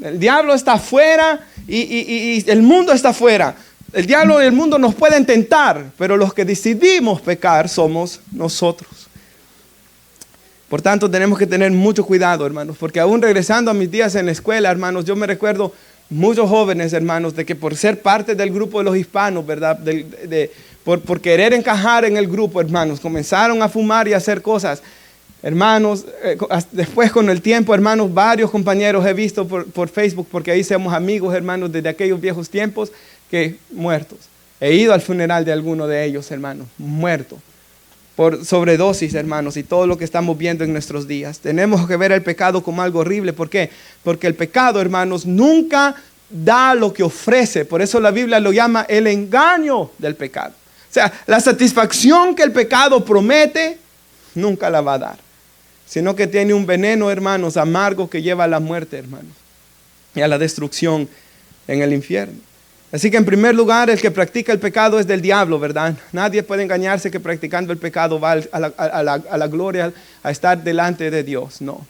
El diablo está afuera y el mundo está afuera. El diablo y el mundo nos pueden tentar, pero los que decidimos pecar somos nosotros. Por tanto, tenemos que tener mucho cuidado, hermanos, porque aún regresando a mis días en la escuela, hermanos, yo me recuerdo muchos jóvenes, hermanos, de que por ser parte del grupo de los hispanos, ¿verdad? Por querer encajar en el grupo, hermanos, comenzaron a fumar y a hacer cosas. Hermanos, después con el tiempo, hermanos, varios compañeros he visto por Facebook, porque ahí somos amigos, hermanos, desde aquellos viejos tiempos, que muertos. He ido al funeral de alguno de ellos, hermanos, muerto. Por sobredosis, hermanos, y todo lo que estamos viendo en nuestros días. Tenemos que ver el pecado como algo horrible. ¿Por qué? Porque el pecado, hermanos, nunca da lo que ofrece. Por eso la Biblia lo llama el engaño del pecado. O sea, la satisfacción que el pecado promete nunca la va a dar. Sino que tiene un veneno, hermanos, amargo que lleva a la muerte, hermanos. Y a la destrucción en el infierno. Así que en primer lugar, el que practica el pecado es del diablo, ¿verdad? Nadie puede engañarse que practicando el pecado va a la gloria, a estar delante de Dios, no.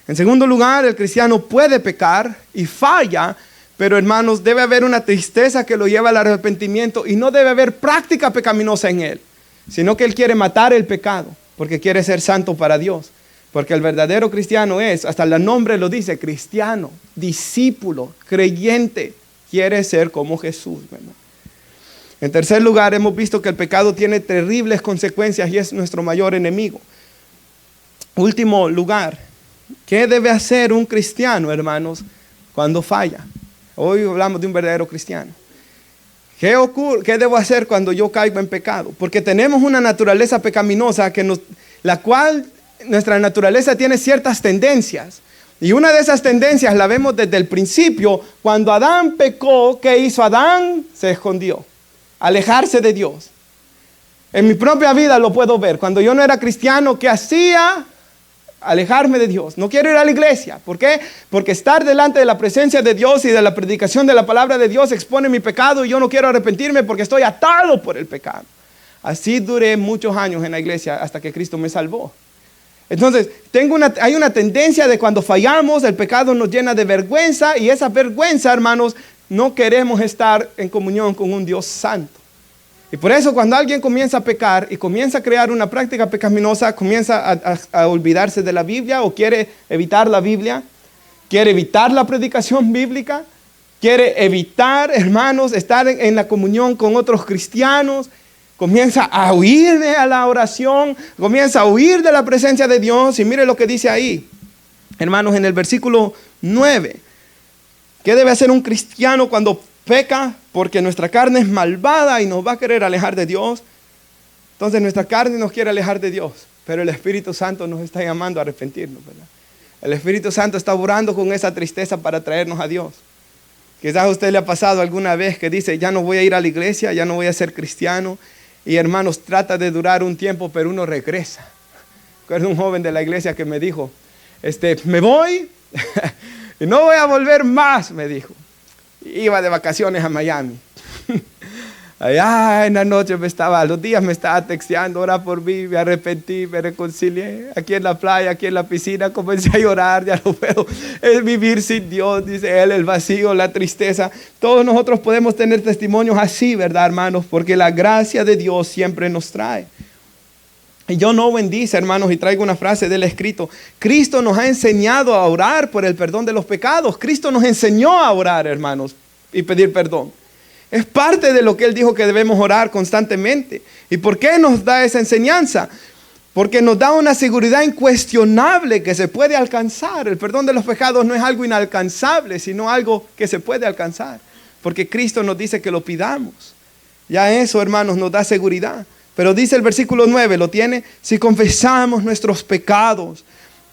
En segundo lugar, el cristiano puede pecar y falla, pero hermanos, debe haber una tristeza que lo lleva al arrepentimiento y no debe haber práctica pecaminosa en él, sino que él quiere matar el pecado porque quiere ser santo para Dios. Porque el verdadero cristiano es, hasta el nombre lo dice, cristiano, discípulo, creyente, quiere ser como Jesús, ¿verdad? En tercer lugar, hemos visto que el pecado tiene terribles consecuencias y es nuestro mayor enemigo. Último lugar, ¿qué debe hacer un cristiano, hermanos, cuando falla? Hoy hablamos de un verdadero cristiano. ¿Qué debo hacer cuando yo caigo en pecado? Porque tenemos una naturaleza pecaminosa la cual nuestra naturaleza tiene ciertas tendencias. Y una de esas tendencias la vemos desde el principio. Cuando Adán pecó, ¿qué hizo Adán? Se escondió. Alejarse de Dios. En mi propia vida lo puedo ver. Cuando yo no era cristiano, ¿qué hacía? Alejarme de Dios. No quiero ir a la iglesia. ¿Por qué? Porque estar delante de la presencia de Dios y de la predicación de la palabra de Dios expone mi pecado y yo no quiero arrepentirme porque estoy atado por el pecado. Así duré muchos años en la iglesia hasta que Cristo me salvó. Entonces, hay una tendencia de cuando fallamos, el pecado nos llena de vergüenza y esa vergüenza, hermanos, no queremos estar en comunión con un Dios santo. Y por eso cuando alguien comienza a pecar y comienza a crear una práctica pecaminosa, comienza a olvidarse de la Biblia o quiere evitar la Biblia, quiere evitar la predicación bíblica, quiere evitar, hermanos, estar en la comunión con otros cristianos, comienza a huir de la oración, comienza a huir de la presencia de Dios. Y mire lo que dice ahí, hermanos, en el versículo 9. ¿Qué debe hacer un cristiano cuando peca? Porque nuestra carne es malvada y nos va a querer alejar de Dios. Entonces nuestra carne nos quiere alejar de Dios, pero el Espíritu Santo nos está llamando a arrepentirnos, ¿verdad? El Espíritu Santo está orando con esa tristeza para traernos a Dios. Quizás a usted le ha pasado alguna vez que dice, ya no voy a ir a la iglesia, ya no voy a ser cristiano. Y hermanos, trata de durar un tiempo, pero uno regresa. Recuerdo un joven de la iglesia que me dijo, me voy y no voy a volver más, me dijo. Iba de vacaciones a Miami. Allá en la noche los días me estaba texteando, ora por mí, me arrepentí, me reconcilié. Aquí en la playa, aquí en la piscina, comencé a llorar, ya no puedo vivir sin Dios, dice él, el vacío, la tristeza. Todos nosotros podemos tener testimonios así, ¿verdad, hermanos? Porque la gracia de Dios siempre nos trae. Y John Owen dice, hermanos, y traigo una frase del escrito, Cristo nos ha enseñado a orar por el perdón de los pecados. Cristo nos enseñó a orar, hermanos, y pedir perdón. Es parte de lo que Él dijo que debemos orar constantemente. ¿Y por qué nos da esa enseñanza? Porque nos da una seguridad incuestionable que se puede alcanzar. El perdón de los pecados no es algo inalcanzable, sino algo que se puede alcanzar. Porque Cristo nos dice que lo pidamos. Ya eso, hermanos, nos da seguridad. Pero dice el versículo 9, ¿lo tiene? Si confesamos nuestros pecados,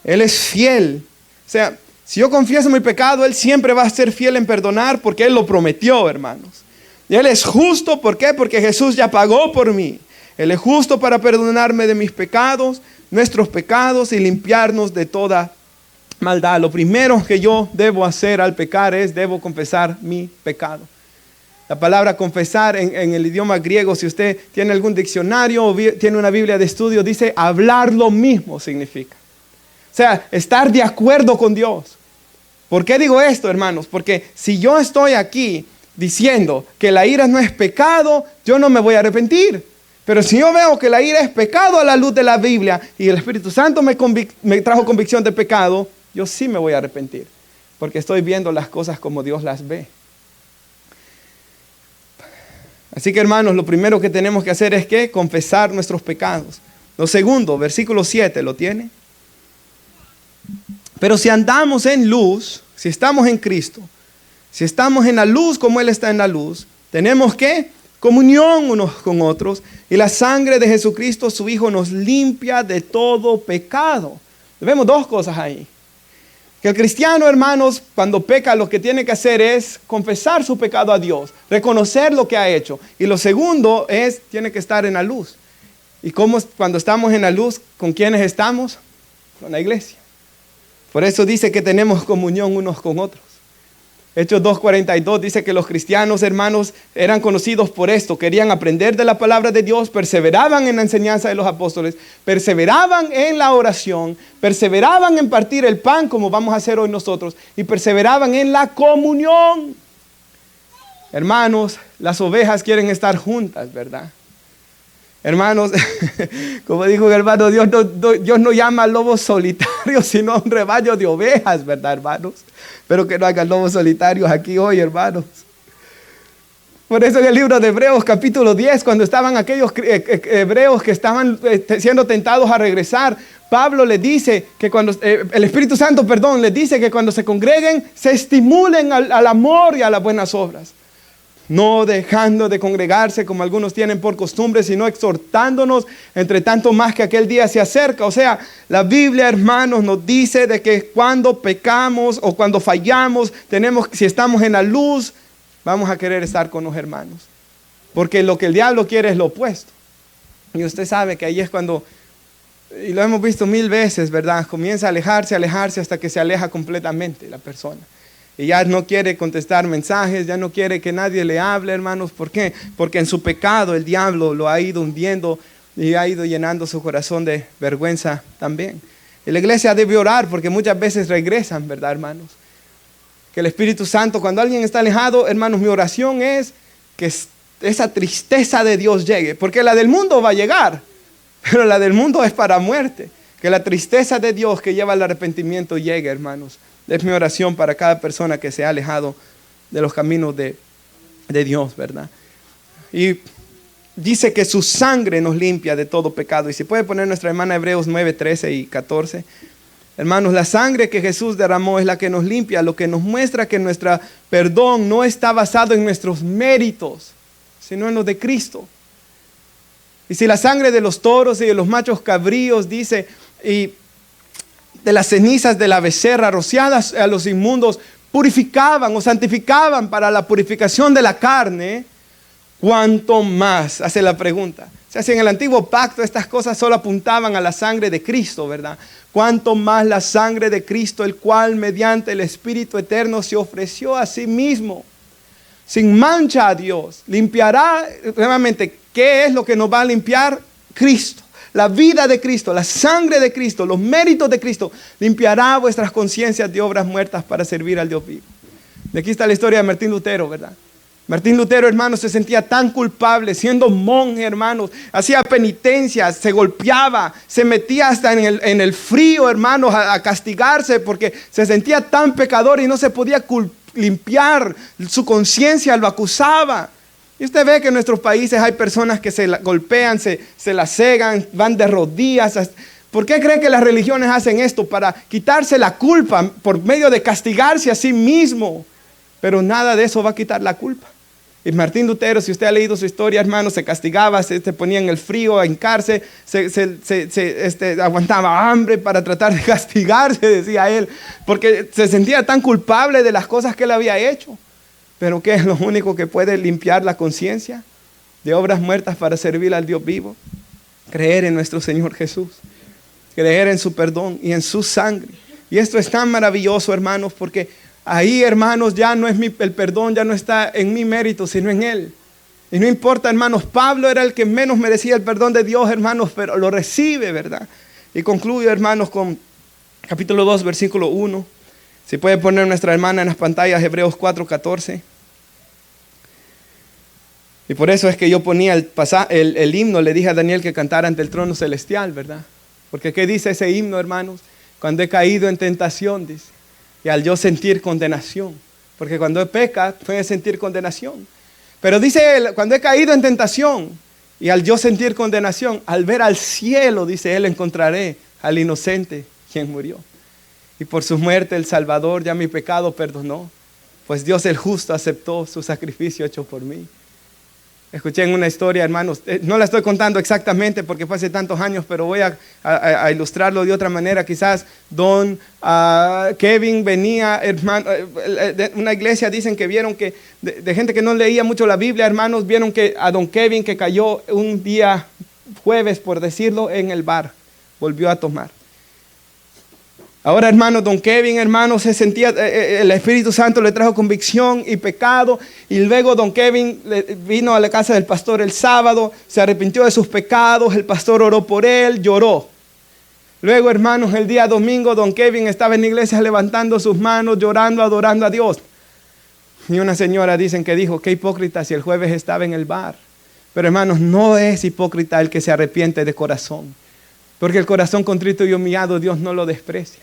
Él es fiel. O sea, si yo confieso mi pecado, Él siempre va a ser fiel en perdonar porque Él lo prometió, hermanos. Y Él es justo, ¿por qué? Porque Jesús ya pagó por mí. Él es justo para perdonarme de mis pecados, nuestros pecados y limpiarnos de toda maldad. Lo primero que yo debo hacer al pecar es, debo confesar mi pecado. La palabra confesar en el idioma griego, si usted tiene algún diccionario o tiene una Biblia de estudio, dice hablar lo mismo significa. O sea, estar de acuerdo con Dios. ¿Por qué digo esto, hermanos? Porque si yo estoy aquí diciendo que la ira no es pecado, yo no me voy a arrepentir. Pero si yo veo que la ira es pecado a la luz de la Biblia y el Espíritu Santo me trajo convicción de pecado, yo sí me voy a arrepentir. Porque estoy viendo las cosas como Dios las ve. Así que, hermanos, lo primero que tenemos que hacer es que confesar nuestros pecados. Lo segundo, versículo 7, ¿lo tiene? Pero si andamos en luz, si estamos en Cristo, si estamos en la luz como Él está en la luz, tenemos que comunión unos con otros y la sangre de Jesucristo, su Hijo, nos limpia de todo pecado. Vemos dos cosas ahí. Que el cristiano, hermanos, cuando peca, lo que tiene que hacer es confesar su pecado a Dios, reconocer lo que ha hecho. Y lo segundo es, tiene que estar en la luz. ¿Y cómo cuando estamos en la luz, con quiénes estamos? Con la iglesia. Por eso dice que tenemos comunión unos con otros. Hechos 2:42 dice que los cristianos, hermanos, eran conocidos por esto. Querían aprender de la palabra de Dios, perseveraban en la enseñanza de los apóstoles, perseveraban en la oración, perseveraban en partir el pan, como vamos a hacer hoy nosotros, y perseveraban en la comunión. Hermanos, las ovejas quieren estar juntas, ¿verdad? Hermanos, como dijo el hermano, Dios no llama a lobos solitarios, sino a un rebaño de ovejas, ¿verdad, hermanos? Espero que no hagan lobos solitarios aquí hoy, hermanos. Por eso en el libro de Hebreos, capítulo 10, cuando estaban aquellos hebreos que estaban siendo tentados a regresar, Pablo les dice que cuando, el Espíritu Santo, les dice que cuando se congreguen, se estimulen al amor y a las buenas obras. No dejando de congregarse como algunos tienen por costumbre, sino exhortándonos, entre tanto más que aquel día se acerca. O sea, la Biblia, hermanos, nos dice de que cuando pecamos o cuando fallamos, si estamos en la luz, vamos a querer estar con los hermanos. Porque lo que el diablo quiere es lo opuesto. Y usted sabe que ahí es cuando, y lo hemos visto 1000 veces, ¿verdad? Comienza a alejarse hasta que se aleja completamente la persona. Y ya no quiere contestar mensajes, ya no quiere que nadie le hable, hermanos. ¿Por qué? Porque en su pecado el diablo lo ha ido hundiendo y ha ido llenando su corazón de vergüenza también. Y la iglesia debe orar porque muchas veces regresan, ¿verdad, hermanos? Que el Espíritu Santo, cuando alguien está alejado, hermanos, mi oración es que esa tristeza de Dios llegue. Porque la del mundo va a llegar, pero la del mundo es para muerte. Que la tristeza de Dios que lleva al arrepentimiento llegue, hermanos. Es mi oración para cada persona que se ha alejado de los caminos de Dios, ¿verdad? Y dice que su sangre nos limpia de todo pecado. Y si puede poner nuestra hermana Hebreos 9, 13 y 14. Hermanos, la sangre que Jesús derramó es la que nos limpia, lo que nos muestra que nuestro perdón no está basado en nuestros méritos, sino en los de Cristo. Y si la sangre de los toros y de los machos cabríos, dice, y de las cenizas de la becerra rociadas a los inmundos purificaban o santificaban para la purificación de la carne, ¿cuánto más? Hace la pregunta. O sea, si en el antiguo pacto estas cosas solo apuntaban a la sangre de Cristo, ¿verdad? ¿Cuánto más la sangre de Cristo, el cual mediante el Espíritu Eterno se ofreció a sí mismo, sin mancha a Dios, limpiará? Realmente, ¿qué es lo que nos va a limpiar? Cristo. La vida de Cristo, la sangre de Cristo, los méritos de Cristo, limpiará vuestras conciencias de obras muertas para servir al Dios vivo. De aquí está la historia de Martín Lutero, ¿verdad? Martín Lutero, hermanos, se sentía tan culpable siendo monje, hermanos. Hacía penitencias, se golpeaba, se metía hasta en el frío, hermanos, a castigarse porque se sentía tan pecador y no se podía limpiar. Su conciencia lo acusaba. Y usted ve que en nuestros países hay personas que se golpean, se la cegan, van de rodillas. ¿Por qué cree que las religiones hacen esto? Para quitarse la culpa por medio de castigarse a sí mismo. Pero nada de eso va a quitar la culpa. Y Martín Lutero, si usted ha leído su historia, hermano, se castigaba, se ponía en el frío a hincarse, aguantaba hambre para tratar de castigarse, decía él, porque se sentía tan culpable de las cosas que él había hecho. Pero ¿qué es lo único que puede limpiar la conciencia de obras muertas para servir al Dios vivo? Creer en nuestro Señor Jesús, creer en su perdón y en su sangre. Y esto es tan maravilloso, hermanos, porque ahí, hermanos, ya no es el perdón, ya no está en mi mérito, sino en Él. Y no importa, hermanos, Pablo era el que menos merecía el perdón de Dios, hermanos, pero lo recibe, ¿verdad? Y concluyo, hermanos, con capítulo 2, versículo 1. Si puede poner nuestra hermana en las pantallas, Hebreos 4, 14. Y por eso es que yo ponía el himno, le dije a Daniel que cantara ante el trono celestial, ¿verdad? Porque ¿qué dice ese himno, hermanos? Cuando he caído en tentación, dice, y al yo sentir condenación. Porque cuando peca, puede sentir condenación. Pero dice él, cuando he caído en tentación, y al yo sentir condenación, al ver al cielo, dice él, encontraré al inocente quien murió. Y por su muerte el Salvador ya mi pecado perdonó, pues Dios el justo aceptó su sacrificio hecho por mí. Escuché en una historia, hermanos, no la estoy contando exactamente porque fue hace tantos años, pero voy a ilustrarlo de otra manera. Quizás don Kevin venía, hermano, de una iglesia dicen que vieron que, de gente que no leía mucho la Biblia, hermanos, vieron que a don Kevin que cayó un día jueves, por decirlo, en el bar. Volvió a tomar. Ahora, hermanos, don Kevin, hermanos, se sentía, el Espíritu Santo le trajo convicción y pecado. Y luego don Kevin vino a la casa del pastor el sábado, se arrepintió de sus pecados, el pastor oró por él, lloró. Luego, hermanos, el día domingo, don Kevin estaba en la iglesia levantando sus manos, llorando, adorando a Dios. Y una señora dicen que dijo, qué hipócrita si el jueves estaba en el bar. Pero hermanos, no es hipócrita el que se arrepiente de corazón. Porque el corazón contrito y humillado Dios no lo desprecia.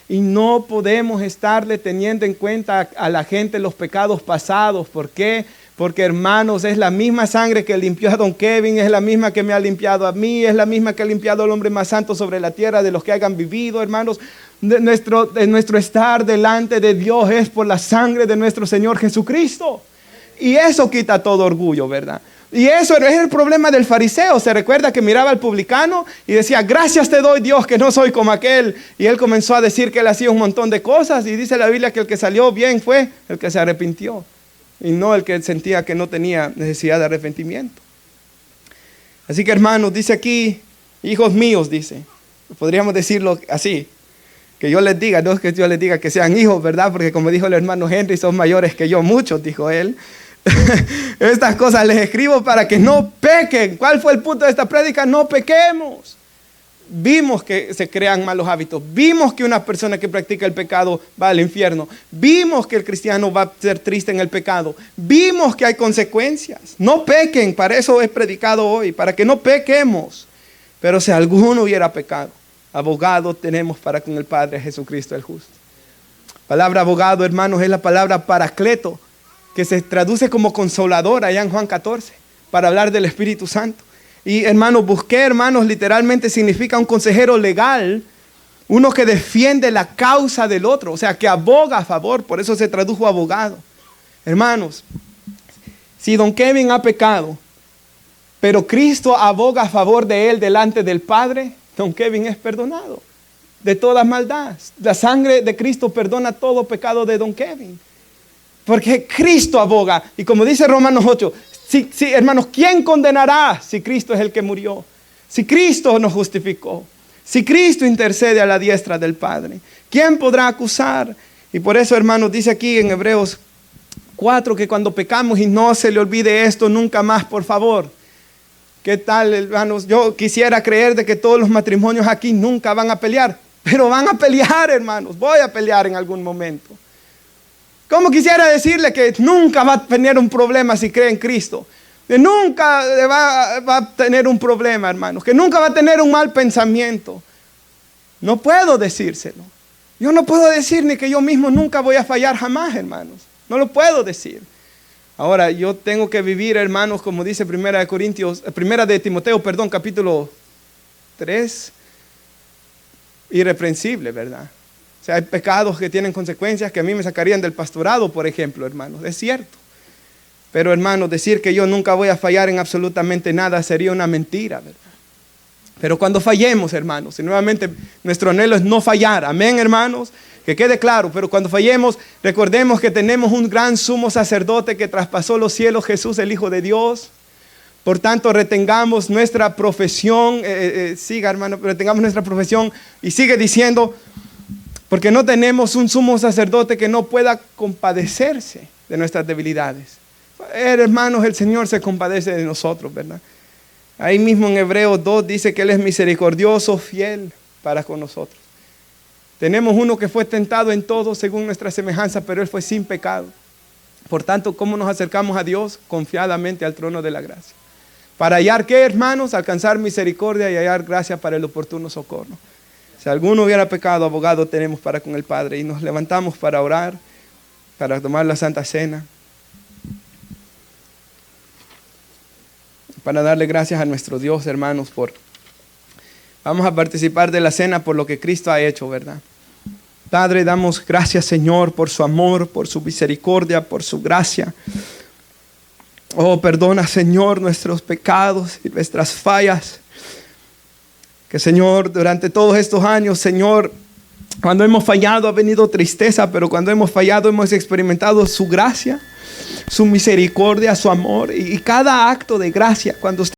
Y no podemos estarle teniendo en cuenta a la gente los pecados pasados. ¿Por qué? Porque hermanos, es la misma sangre que limpió a don Kevin, es la misma que me ha limpiado a mí, es la misma que ha limpiado al hombre más santo sobre la tierra de los que hayan vivido, hermanos. De nuestro estar delante de Dios es por la sangre de nuestro Señor Jesucristo. Y eso quita todo orgullo, ¿verdad? Y eso es el problema del fariseo. Se recuerda que miraba al publicano y decía, gracias te doy Dios que no soy como aquel. Y él comenzó a decir que él hacía un montón de cosas. Y dice la Biblia que el que salió bien fue el que se arrepintió. Y no el que sentía que no tenía necesidad de arrepentimiento. Así que hermanos, dice aquí, hijos míos, dice. Podríamos decirlo así. Que yo les diga, no es que yo les diga que sean hijos, ¿verdad? Porque como dijo el hermano Henry, son mayores que yo, muchos, dijo él. Estas cosas les escribo para que no pequen. ¿Cuál fue el punto de esta prédica? No pequemos. Vimos que se crean malos hábitos. Vimos que una persona que practica el pecado va al infierno. Vimos que el cristiano va a ser triste en el pecado. Vimos que hay consecuencias. No pequen, para eso es predicado hoy, para que no pequemos. Pero si alguno hubiera pecado, abogado tenemos para con el Padre, Jesucristo el justo. Palabra abogado, hermanos, es la palabra paracleto, que se traduce como consolador allá en Juan 14, para hablar del Espíritu Santo. Y hermanos, busqué, hermanos, literalmente significa un consejero legal, uno que defiende la causa del otro, o sea, que aboga a favor, por eso se tradujo abogado. Hermanos, si don Kevin ha pecado, pero Cristo aboga a favor de él delante del Padre, don Kevin es perdonado de toda maldad. La sangre de Cristo perdona todo pecado de don Kevin. Porque Cristo aboga. Y como dice Romanos 8, hermanos, ¿quién condenará si Cristo es el que murió? Si Cristo nos justificó. Si Cristo intercede a la diestra del Padre. ¿Quién podrá acusar? Y por eso, hermanos, dice aquí en Hebreos 4 que cuando pecamos, y no se le olvide esto nunca más, por favor. ¿Qué tal, hermanos? Yo quisiera creer de que todos los matrimonios aquí nunca van a pelear. Pero van a pelear, hermanos. Voy a pelear en algún momento. Como quisiera decirle que nunca va a tener un problema si cree en Cristo. Que nunca va a tener un problema, hermanos. Que nunca va a tener un mal pensamiento. No puedo decírselo. Yo no puedo decir ni que yo mismo nunca voy a fallar jamás, hermanos. No lo puedo decir. Ahora, yo tengo que vivir, hermanos, como dice Primera de Timoteo, capítulo 3. Irreprensible, ¿verdad? O sea, hay pecados que tienen consecuencias que a mí me sacarían del pastorado, por ejemplo, hermanos. Es cierto. Pero, hermanos, decir que yo nunca voy a fallar en absolutamente nada sería una mentira, ¿verdad? Pero cuando fallemos, hermanos, y nuevamente nuestro anhelo es no fallar. Amén, hermanos. Que quede claro, pero cuando fallemos, recordemos que tenemos un gran sumo sacerdote que traspasó los cielos, Jesús, el Hijo de Dios. Por tanto, retengamos nuestra profesión. Siga, hermano, retengamos nuestra profesión. Y sigue diciendo, porque no tenemos un sumo sacerdote que no pueda compadecerse de nuestras debilidades. Hermanos, el Señor se compadece de nosotros, ¿verdad? Ahí mismo en Hebreos 2 dice que Él es misericordioso, fiel para con nosotros. Tenemos uno que fue tentado en todo según nuestra semejanza, pero Él fue sin pecado. Por tanto, ¿cómo nos acercamos a Dios? Confiadamente al trono de la gracia. ¿Para hallar qué, hermanos? Alcanzar misericordia y hallar gracia para el oportuno socorro. Si alguno hubiera pecado, abogado tenemos para con el Padre. Y nos levantamos para orar, para tomar la Santa Cena, para darle gracias a nuestro Dios, hermanos, vamos a participar de la cena por lo que Cristo ha hecho, ¿verdad? Padre, damos gracias, Señor, por su amor, por su misericordia, por su gracia. Oh, perdona, Señor, nuestros pecados y nuestras fallas. Que, Señor, durante todos estos años, Señor, cuando hemos fallado ha venido tristeza, pero cuando hemos fallado hemos experimentado su gracia, su misericordia, su amor. Y cada acto de gracia, cuando usted